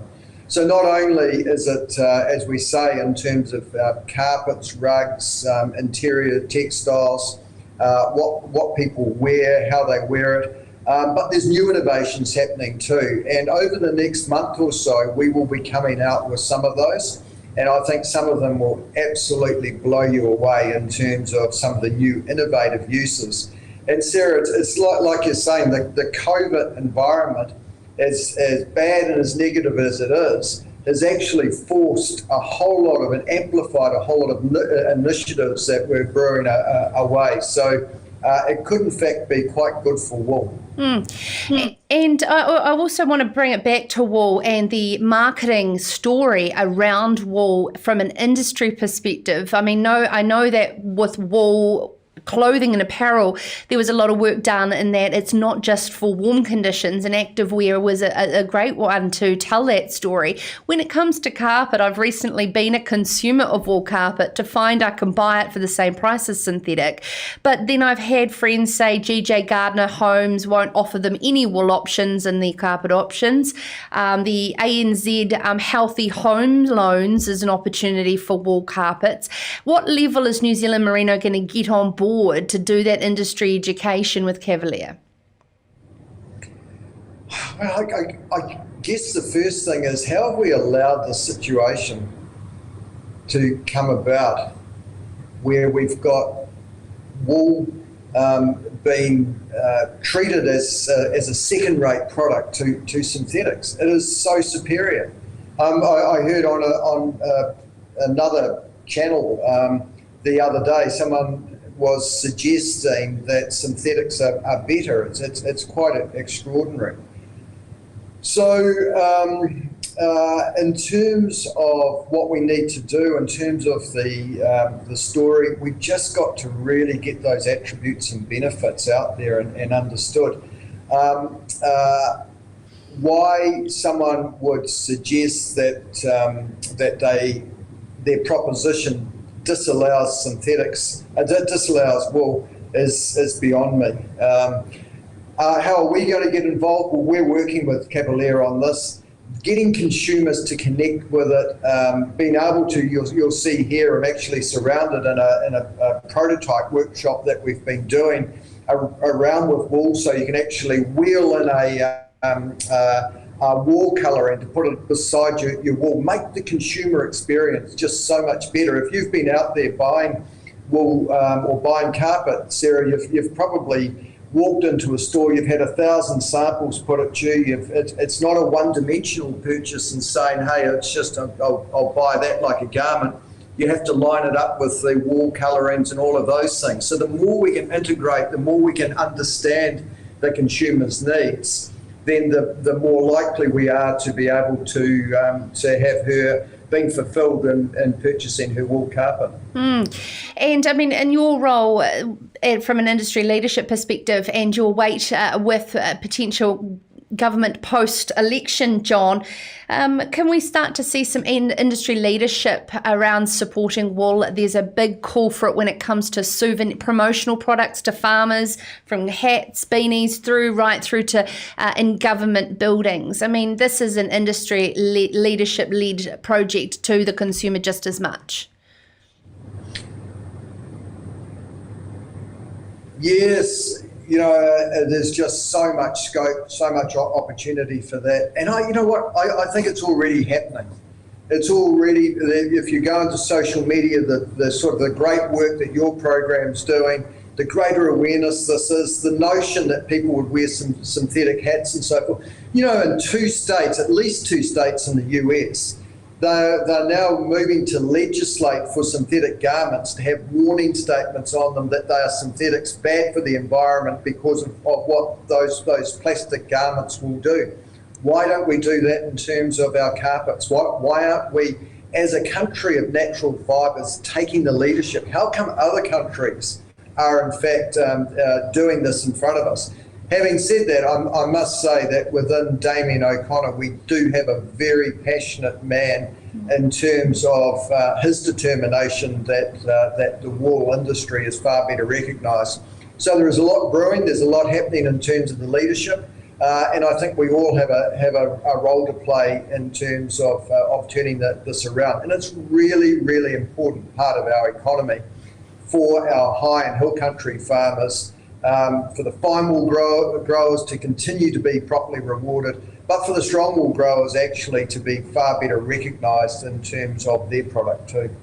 So not only is it, as we say, in terms of carpets, rugs, interior textiles, what people wear, how they wear it, But there's new innovations happening too. And over the next month or so, we will be coming out with some of those. And I think some of them will absolutely blow you away in terms of some of the new innovative uses. And Sarah, it's like you're saying, the COVID environment, as bad and as negative as it is, has actually forced a whole lot of and amplified a whole lot of initiatives that were brewing away. So it could in fact be quite good for wool. And I also want to bring it back to wool and the marketing story around wool from an industry perspective. I mean, I know that with wool, clothing and apparel, there was a lot of work done in that it's not just for warm conditions, and activewear was a great one to tell that story. When it comes to carpet, I've recently been a consumer of wool carpet to find I can buy it for the same price as synthetic. But then I've had friends say GJ Gardner Homes won't offer them any wool options in the carpet options. The ANZ Healthy Home Loans is an opportunity for wool carpets. What level is New Zealand Merino going to get on board to do that industry education with Cavalier? Well, I guess the first thing is, how have we allowed the situation to come about where we've got wool being treated as a second-rate product to synthetics? It is so superior. I heard on another channel the other day, someone was suggesting that synthetics are better. It's quite extraordinary. So in terms of what we need to do, in terms of the story, we've just got to really get those attributes and benefits out there and understood. Why someone would suggest that their proposition disallows synthetics, disallows wool, is beyond me. How are we going to get involved? Well, we're working with Cavalier on this, getting consumers to connect with it, being able to, you'll see here, I'm actually surrounded in a prototype workshop that we've been doing around with wool, so you can actually wheel in a wall colour and to put it beside your wall, make the consumer experience just so much better. If you've been out there buying wool or buying carpet, Sarah, you've probably walked into a store, you've had 1,000 samples put at you. It's not a one-dimensional purchase and saying, hey, it's just I'll buy that like a garment. You have to line it up with the wall colourings and all of those things. So the more we can integrate, the more we can understand the consumer's needs, then the more likely we are to be able to have her being fulfilled in purchasing her wool carpet. And I mean, in your role from an industry leadership perspective and your weight with potential government post-election, John, can we start to see some industry leadership around supporting wool? There's a big call for it when it comes to promotional products to farmers, from hats, beanies, right through to in government buildings. I mean, this is an industry leadership-led project to the consumer just as much. Yes. There's just so much scope, so much opportunity for that. And I think it's already happening. It's already, if you go into social media, the sort of the great work that your program's doing, the greater awareness this is, the notion that people would wear some synthetic hats and so forth. In 2 states, at least 2 states in the US, they're now moving to legislate for synthetic garments to have warning statements on them that they are synthetics, bad for the environment because of what those plastic garments will do. Why don't we do that in terms of our carpets? Why aren't we, as a country of natural fibres, taking the leadership? How come other countries are in fact doing this in front of us? Having said that, I must say that within Damien O'Connor, we do have a very passionate man in terms of his determination that the wool industry is far better recognised. So there is a lot brewing, there's a lot happening in terms of the leadership, and I think we all have a role to play in terms of turning this around. And it's really, really important part of our economy for our high and hill country farmers for the fine wool growers to continue to be properly rewarded, but for the strong wool growers actually to be far better recognised in terms of their product too.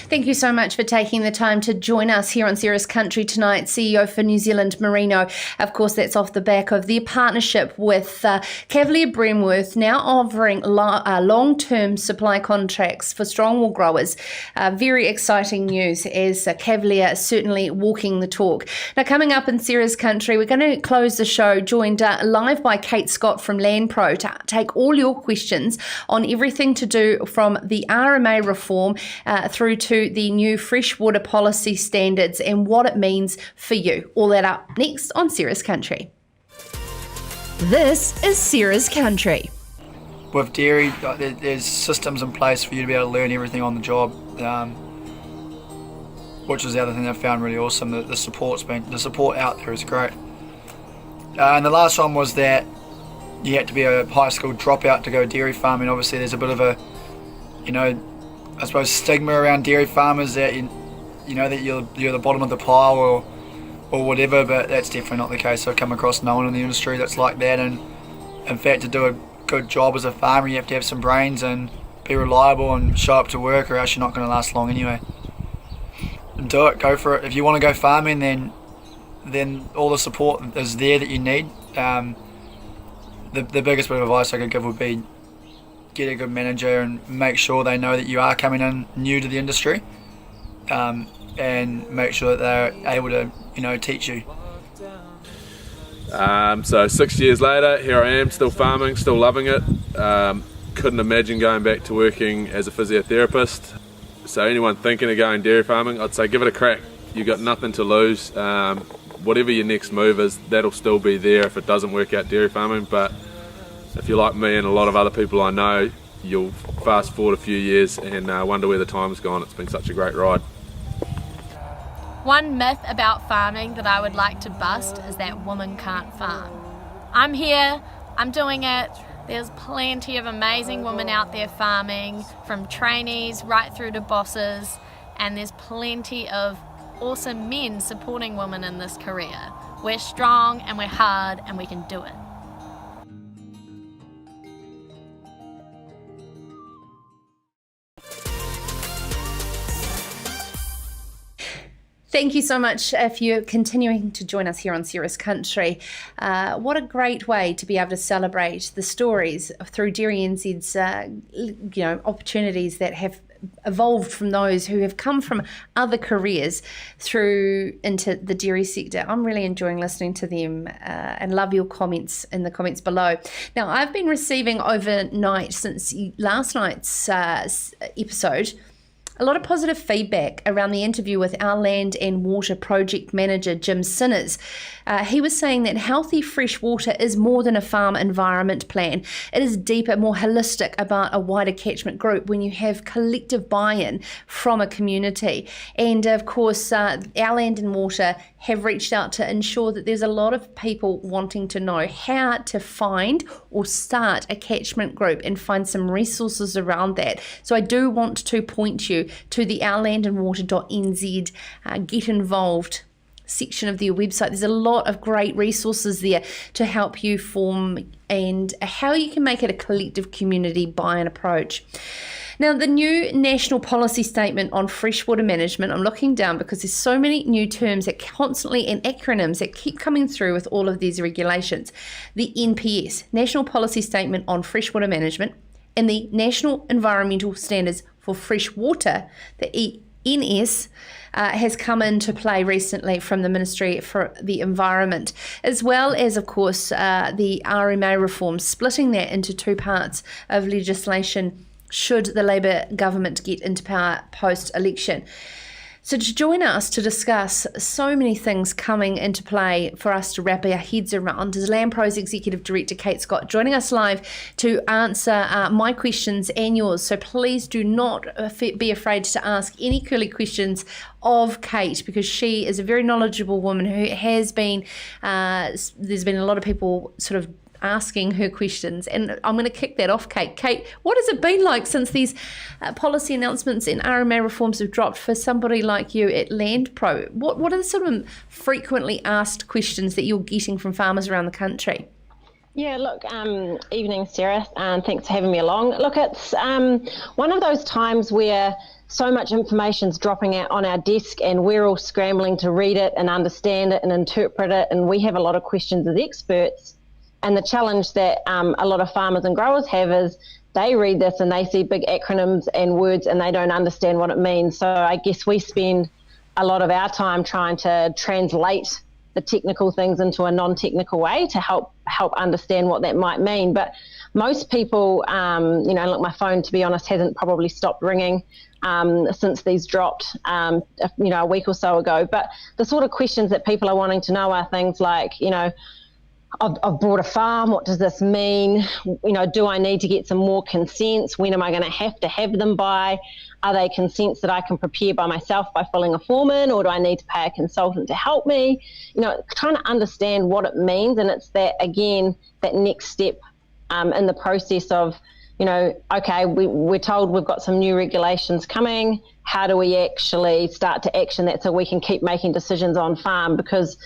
Thank you so much for taking the time to join us here on Serious Country tonight, CEO for New Zealand Merino. Of course, that's off the back of their partnership with Cavalier Bremworth, now offering long-term supply contracts for strong wool growers. Very exciting news as Cavalier certainly walking the talk. Now, coming up in Serious Country, we're going to close the show joined live by Kate Scott from LandPro to take all your questions on everything to do from the RMA reform through to the new freshwater policy standards and what it means for you. All that up next on Serious Country. This is Serious Country. With dairy, there's systems in place for you to be able to learn everything on the job, which is the other thing I found really awesome. The support out there is great. And the last one was that you had to be a high school dropout to go dairy farming. Obviously, there's a bit of a, I suppose, stigma around dairy farmers that that you're the bottom of the pile or whatever. But that's definitely not the case. I've come across no one in the industry that's like that. And in fact, to do a good job as a farmer, you have to have some brains and be reliable and show up to work, or else you're not going to last long anyway. And do it. Go for it. If you want to go farming, then all the support is there that you need. The biggest bit of advice I could give would be get a good manager and make sure they know that you are coming in new to the industry, and make sure that they're able to teach you. So 6 years later, here I am, still farming, still loving it. Couldn't imagine going back to working as a physiotherapist. So anyone thinking of going dairy farming, I'd say give it a crack. You've got nothing to lose. Whatever your next move is, that'll still be there if it doesn't work out dairy farming. But if you're like me and a lot of other people I know, you'll fast forward a few years and wonder where the time's gone. It's been such a great ride. One myth about farming that I would like to bust is that women can't farm. I'm here, I'm doing it. There's plenty of amazing women out there farming, from trainees right through to bosses, and there's plenty of awesome men supporting women in this career. We're strong and we're hard and we can do it. Thank you so much if you're continuing to join us here on Serious Country. What a great way to be able to celebrate the stories through DairyNZ's opportunities that have evolved from those who have come from other careers through into the dairy sector. I'm really enjoying listening to them and love your comments in the comments below. Now, I've been receiving overnight since last night's episode a lot of positive feedback around the interview with our Land and Water Project Manager, Jim Sinners. He was saying that healthy fresh water is more than a farm environment plan. It is deeper, more holistic about a wider catchment group when you have collective buy-in from a community. And of course, our Land and Water have reached out to ensure that there's a lot of people wanting to know how to find or start a catchment group and find some resources around that. So I do want to point you to the ourlandandwater.nz get involved section of their website. There's a lot of great resources there to help you form and how you can make it a collective community buy-in approach. Now, the new national policy statement on freshwater management, I'm looking down because there's so many new terms that constantly and acronyms that keep coming through with all of these regulations. The NPS, National Policy Statement on Freshwater Management, and the National Environmental Standards for Freshwater, the ENS, has come into play recently from the Ministry for the Environment, as well as, of course, the RMA reform, splitting that into two parts of legislation should the Labour government get into power post-election. So to join us to discuss so many things coming into play for us to wrap our heads around is LandPro's Executive Director, Kate Scott, joining us live to answer my questions and yours. So please do not be afraid to ask any curly questions of Kate, because she is a very knowledgeable woman who has been, there's been a lot of people sort of asking her questions. And I'm going to kick that off, Kate. Kate, what has it been like since these policy announcements and RMA reforms have dropped for somebody like you at LandPro? What are the sort of frequently asked questions that you're getting from farmers around the country? Yeah, look, evening, Sarah, and thanks for having me along. Look, it's one of those times where so much information's dropping out on our desk and we're all scrambling to read it and understand it and interpret it, and we have a lot of questions as experts. And the challenge that a lot of farmers and growers have is they read this and they see big acronyms and words and they don't understand what it means. So I guess we spend a lot of our time trying to translate the technical things into a non-technical way to help understand what that might mean. But most people, look, my phone, to be honest, hasn't probably stopped ringing since these dropped, a week or so ago. But the sort of questions that people are wanting to know are things like, I've bought a farm. What does this mean? Do I need to get some more consents? When am I going to have them by? Are they consents that I can prepare by myself by filling a form in, or do I need to pay a consultant to help me? Trying to understand what it means. And it's that, again, that next step in the process of, okay, we're told we've got some new regulations coming. How do we actually start to action that so we can keep making decisions on farm? Because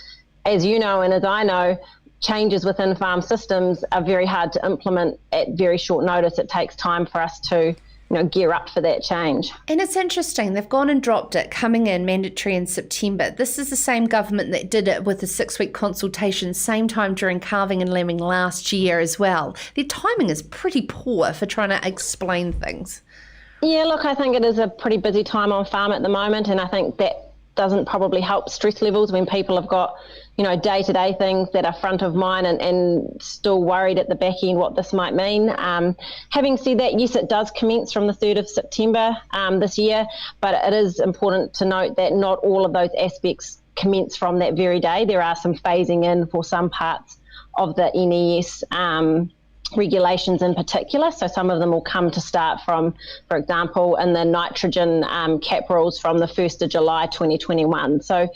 as you know, and as I know, changes within farm systems are very hard to implement at very short notice. It takes time for us to gear up for that change. And it's interesting, they've gone and dropped it, coming in mandatory in September. This is the same government that did it with a 6-week consultation, same time during calving and lambing last year as well. Their timing is pretty poor for trying to explain things. Yeah, look, I think it is a pretty busy time on farm at the moment, and I think that doesn't probably help stress levels when people have got day-to-day things that are front of mind and still worried at the back end what this might mean. Having said that, yes, it does commence from the 3rd of September this year, but it is important to note that not all of those aspects commence from that very day. There are some phasing in for some parts of the NES regulations in particular. So some of them will come to start from, for example, in the nitrogen cap rules from the 1st of July 2021. So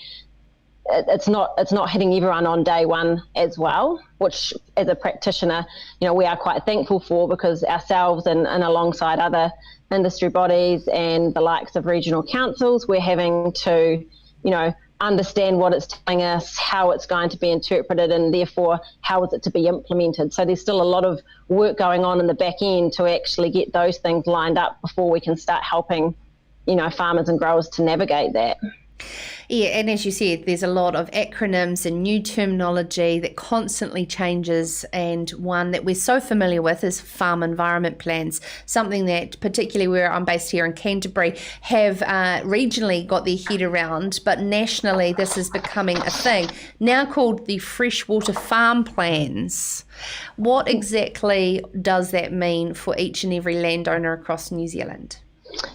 it's not hitting everyone on day one as well, which as a practitioner, we are quite thankful for, because ourselves and alongside other industry bodies and the likes of regional councils, we're having to, understand what it's telling us, how it's going to be interpreted, and therefore how is it to be implemented. So there's still a lot of work going on in the back end to actually get those things lined up before we can start helping, farmers and growers to navigate that. Yeah, and as you said, there's a lot of acronyms and new terminology that constantly changes, and one that we're so familiar with is farm environment plans, something that particularly where I'm based here in Canterbury have regionally got their head around, but nationally this is becoming a thing, now called the Freshwater farm plans. What exactly does that mean for each and every landowner across New Zealand?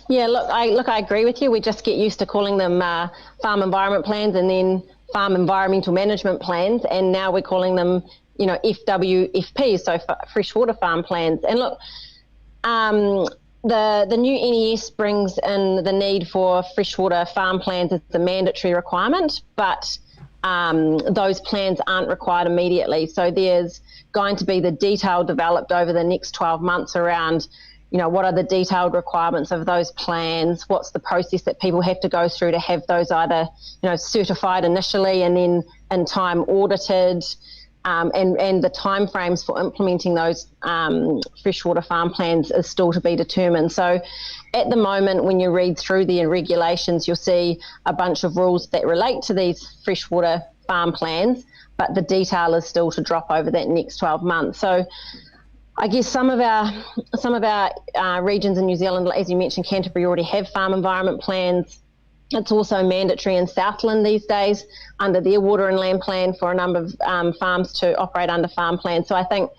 Yeah, I agree with you. We just get used to calling them farm environment plans and then farm environmental management plans, and now we're calling them, FWFP, so freshwater farm plans. And look, the new NES brings in the need for freshwater farm plans as a mandatory requirement, but those plans aren't required immediately. So there's going to be the detail developed over the next 12 months around what are the detailed requirements of those plans? What's the process that people have to go through to have those either, certified initially and then in time audited, and the timeframes for implementing those freshwater farm plans is still to be determined. So at the moment, when you read through the regulations, you'll see a bunch of rules that relate to these freshwater farm plans, but the detail is still to drop over that next 12 months. So I guess some of our regions in New Zealand, as you mentioned, Canterbury already have farm environment plans. It's also mandatory in Southland these days under their water and land plan for a number of farms to operate under farm plans. So I think,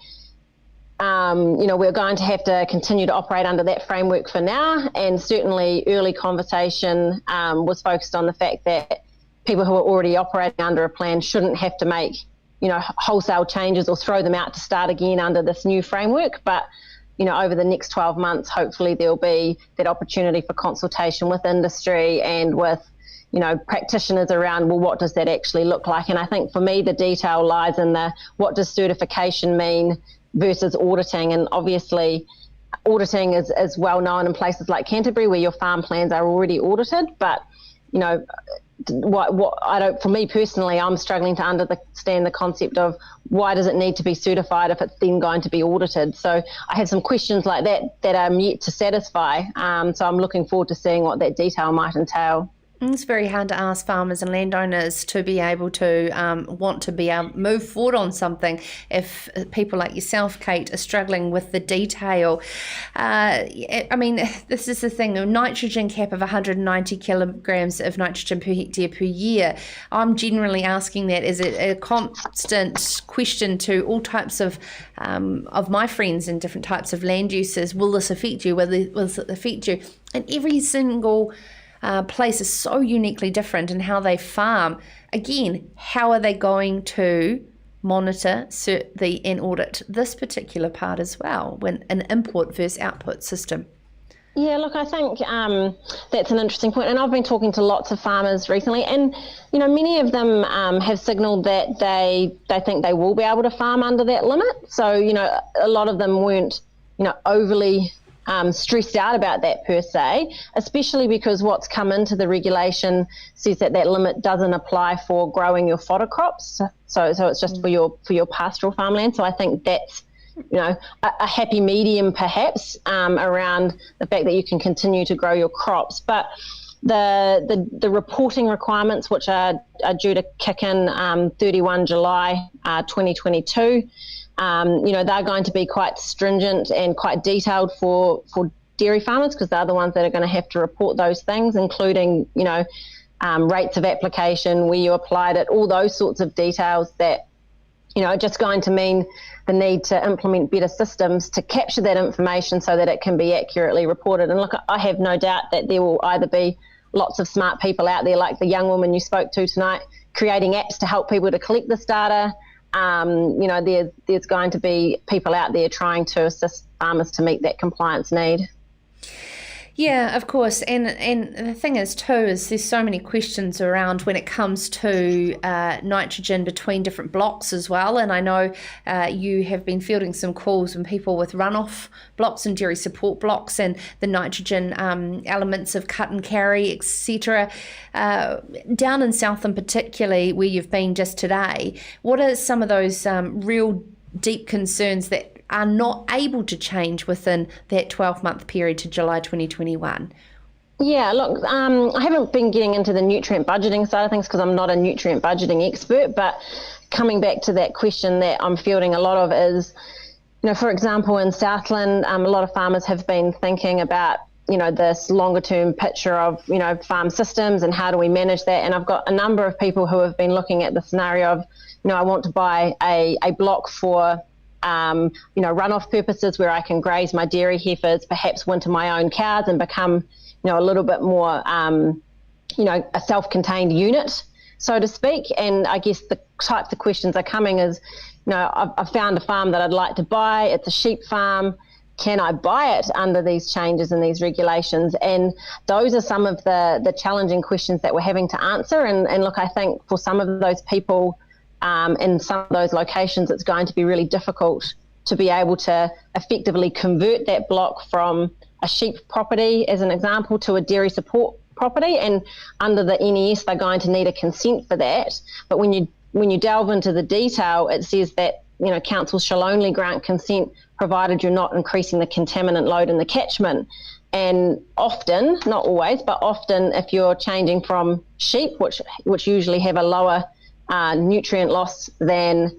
we're going to have to continue to operate under that framework for now. And certainly early conversation was focused on the fact that people who are already operating under a plan shouldn't have to make wholesale changes or throw them out to start again under this new framework. But, over the next 12 months, hopefully there'll be that opportunity for consultation with industry and with, practitioners around, well, what does that actually look like? And I think for me, the detail lies in what does certification mean versus auditing. And obviously, auditing is well known in places like Canterbury where your farm plans are already audited. But, for me personally, I'm struggling to understand the concept of why does it need to be certified if it's then going to be audited. So I have some questions like that I'm yet to satisfy. So I'm looking forward to seeing what that detail might entail. It's very hard to ask farmers and landowners to be able to want to be able to move forward on something if people like yourself, Kate, are struggling with the detail. This is the thing, a nitrogen cap of 190 kilograms of nitrogen per hectare per year. I'm generally asking that as a constant question to all types of my friends in different types of land uses. Will this affect you? Will this affect you? And every single place is so uniquely different in how they farm. Again, how are they going to monitor and audit this particular part as well when an import versus output system? Yeah, look, I think that's an interesting point. And I've been talking to lots of farmers recently, and, many of them have signalled that they think they will be able to farm under that limit. So, a lot of them weren't, overly stressed out about that per se, especially because what's come into the regulation says that limit doesn't apply for growing your fodder crops. So it's just for your pastoral farmland. So I think that's a happy medium perhaps around the fact that you can continue to grow your crops. But the reporting requirements, which are due to kick in 31 July 2022, they're going to be quite stringent and quite detailed for dairy farmers, because they're the ones that are going to have to report those things, including, rates of application, where you applied it, all those sorts of details that, are just going to mean the need to implement better systems to capture that information so that it can be accurately reported. And look, I have no doubt that there will either be lots of smart people out there, like the young woman you spoke to tonight, creating apps to help people to collect this data. There's going to be people out there trying to assist farmers to meet that compliance need. Yeah, of course. And the thing is too, is there's so many questions around when it comes to nitrogen between different blocks as well. And I know you have been fielding some calls from people with runoff blocks and dairy support blocks and the nitrogen elements of cut and carry, etc. Down in Southland particularly, where you've been just today, what are some of those real deep concerns that are not able to change within that 12-month period to July 2021? Yeah, look, I haven't been getting into the nutrient budgeting side of things because I'm not a nutrient budgeting expert, but coming back to that question that I'm fielding a lot of is, for example, in Southland, a lot of farmers have been thinking about, this longer term picture of, farm systems and how do we manage that. And I've got a number of people who have been looking at the scenario of, I want to buy a block for runoff purposes where I can graze my dairy heifers, perhaps winter my own cows and become, a little bit more, a self-contained unit, so to speak. And I guess the types of questions are coming is, I've found a farm that I'd like to buy. It's a sheep farm. Can I buy it under these changes and these regulations? And those are some of the challenging questions that we're having to answer. And look, I think for some of those people, in some of those locations, it's going to be really difficult to be able to effectively convert that block from a sheep property, as an example, to a dairy support property. And under the NES, they're going to need a consent for that. But when you delve into the detail, it says that, councils shall only grant consent provided you're not increasing the contaminant load in the catchment. And often, not always, but often, if you're changing from sheep, which usually have a lower nutrient loss than,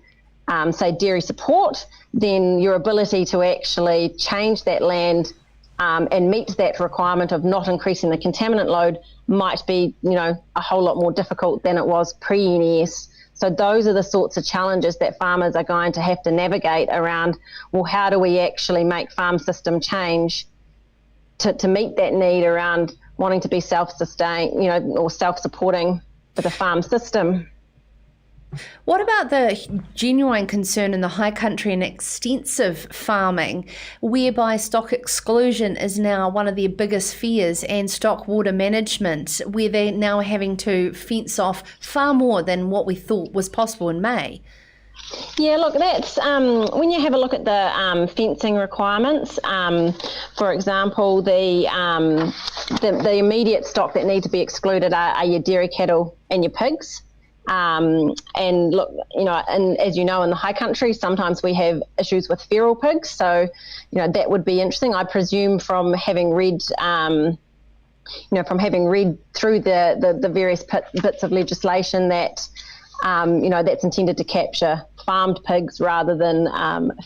say, dairy support, then your ability to actually change that land and meet that requirement of not increasing the contaminant load might be, a whole lot more difficult than it was pre-NES. So those are the sorts of challenges that farmers are going to have to navigate around, well, how do we actually make farm system change to meet that need around wanting to be self-sustained, or self-supporting for the farm system? What about the genuine concern in the high country and extensive farming, whereby stock exclusion is now one of their biggest fears, and stock water management, where they're now having to fence off far more than what we thought was possible in May? Yeah, look, that's when you have a look at the fencing requirements. For example, the immediate stock that need to be excluded are your dairy cattle and your pigs. And look, and as you know, in the high country, sometimes we have issues with feral pigs. So, that would be interesting. I presume from having read, through the various bits of legislation that, that's intended to capture farmed pigs rather than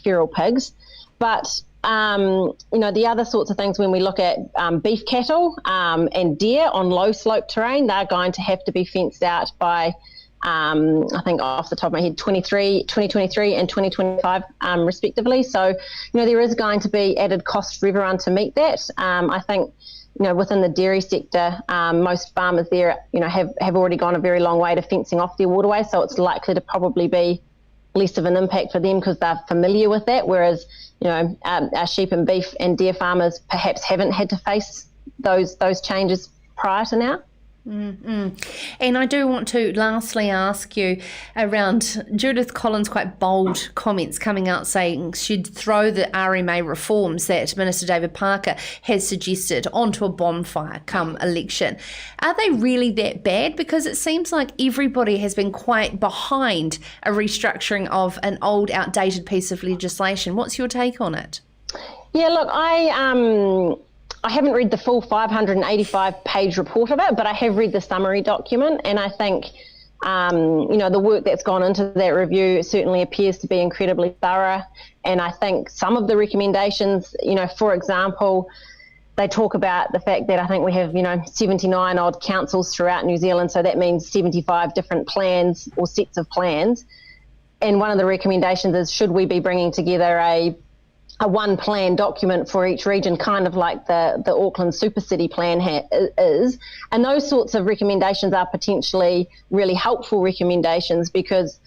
feral pigs. But, the other sorts of things when we look at beef cattle and deer on low slope terrain, they're going to have to be fenced out by I think off the top of my head, 2023 and 2025 respectively. So, there is going to be added cost for everyone to meet that. I think, within the dairy sector, most farmers there, have already gone a very long way to fencing off their waterways. So it's likely to probably be less of an impact for them because they're familiar with that. Whereas, our sheep and beef and deer farmers perhaps haven't had to face those changes prior to now. Mm-hmm. And I do want to lastly ask you around Judith Collins' quite bold comments coming out saying she'd throw the RMA reforms that Minister David Parker has suggested onto a bonfire come election. Are they really that bad? Because it seems like everybody has been quite behind a restructuring of an old, outdated piece of legislation. What's your take on it? Yeah, look, I haven't read the full 585-page report of it, but I have read the summary document, and I think, the work that's gone into that review certainly appears to be incredibly thorough. And I think some of the recommendations, for example, they talk about the fact that I think we have, 79 odd councils throughout New Zealand, so that means 75 different plans or sets of plans. And one of the recommendations is, should we be bringing together a one plan document for each region, kind of like the Auckland Super City plan is. And those sorts of recommendations are potentially really helpful recommendations because,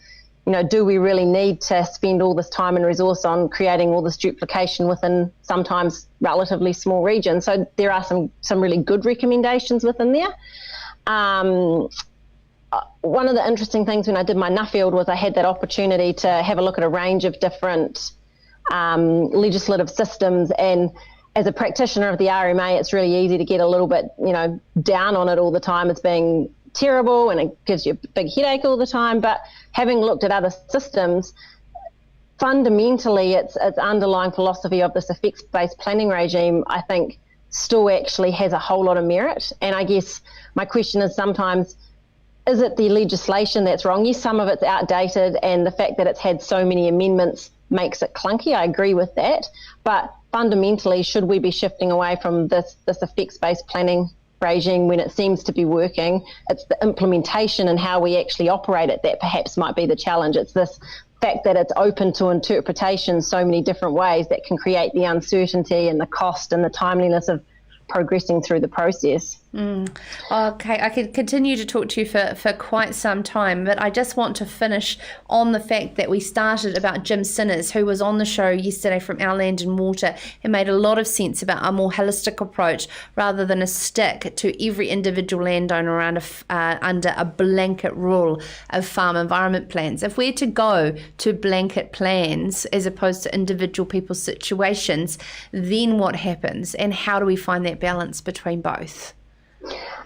do we really need to spend all this time and resource on creating all this duplication within sometimes relatively small regions? So there are some really good recommendations within there. One of the interesting things when I did my Nuffield was I had that opportunity to have a look at a range of different legislative systems, and as a practitioner of the RMA, it's really easy to get a little bit, down on it all the time as being terrible and it gives you a big headache all the time. But having looked at other systems, fundamentally its underlying philosophy of this effects-based planning regime, I think, still actually has a whole lot of merit. And I guess my question is sometimes, is it the legislation that's wrong? Yes, some of it's outdated, and the fact that it's had so many amendments makes it clunky. I agree with that. But fundamentally, should we be shifting away from this effects-based planning regime when it seems to be working? It's the implementation and how we actually operate it that perhaps might be the challenge. It's this fact that it's open to interpretation so many different ways that can create the uncertainty and the cost and the timeliness of progressing through the process. Okay, I could continue to talk to you for quite some time, but I just want to finish on the fact that we started about Jim Sinners, who was on the show yesterday from Our Land and Water, and made a lot of sense about a more holistic approach rather than a stick to every individual landowner around under a blanket rule of farm environment plans. If we're to go to blanket plans as opposed to individual people's situations, then what happens, and how do we find that balance between both?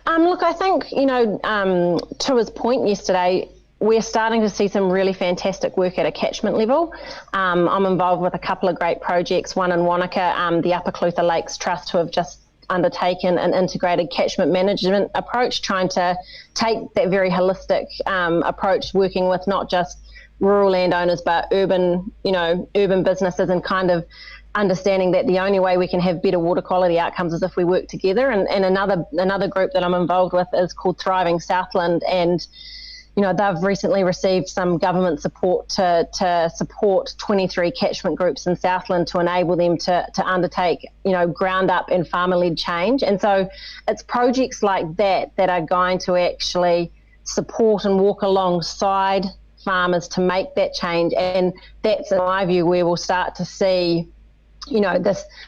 Look, I think, to his point yesterday, we're starting to see some really fantastic work at a catchment level. I'm involved with a couple of great projects, one in Wanaka, the Upper Clutha Lakes Trust, who have just undertaken an integrated catchment management approach, trying to take that very holistic approach, working with not just rural landowners, but urban businesses, and kind of understanding that the only way we can have better water quality outcomes is if we work together. And another group that I'm involved with is called Thriving Southland, and they've recently received some government support to support 23 catchment groups in Southland to enable them to undertake ground up and farmer-led change. And so it's projects like that that are going to actually support and walk alongside farmers to make that change. And that's, in my view, where we'll start to see,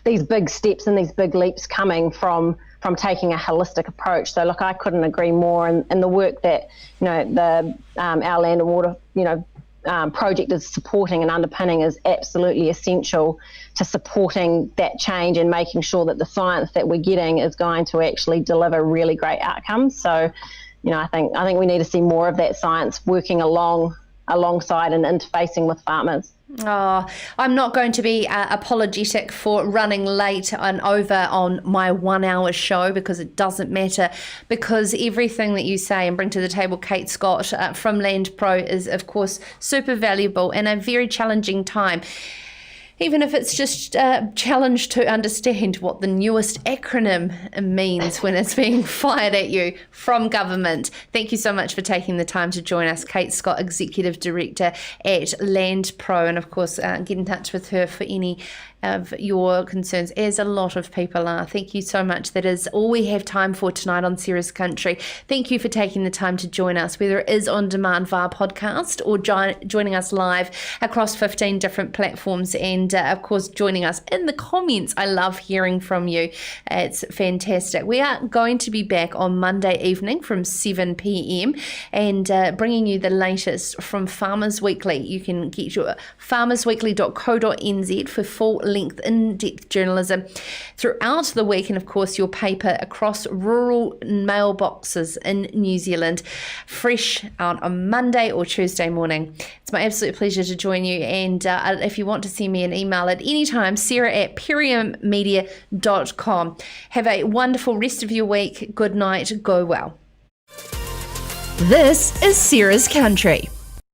these big steps and these big leaps coming from taking a holistic approach. So look, I couldn't agree more, and the work that the Our Land and Water project is supporting and underpinning is absolutely essential to supporting that change and making sure that the science that we're getting is going to actually deliver really great outcomes. So I think we need to see more of that science working alongside and interfacing with farmers. Oh, I'm not going to be apologetic for running late and over on my 1 hour show, because it doesn't matter, because everything that you say and bring to the table, Kate Scott from Land Pro, is of course super valuable in a very challenging time. Even if it's just a challenge to understand what the newest acronym means when it's being fired at you from government. Thank you so much for taking the time to join us, Kate Scott, Executive Director at Land Pro. And of course, get in touch with her for any of your concerns, as a lot of people are. Thank you so much. That is all we have time for tonight on Sarah's Country. Thank you for taking the time to join us, whether it is on demand via podcast or joining us live across 15 different platforms, and of course joining us in the comments. I love hearing from you. It's fantastic. We are going to be back on Monday evening from 7 p.m. and bringing you the latest from Farmers Weekly. You can get your farmersweekly.co.nz for full-length in-depth journalism throughout the week, and of course your paper across rural mailboxes in New Zealand, fresh out on Monday or Tuesday morning. It's my absolute pleasure to join you, and if you want to send me an email at any time, sarah@periummedia.com. Have a wonderful rest of your week. Good night. Go well. This is Sarah's Country.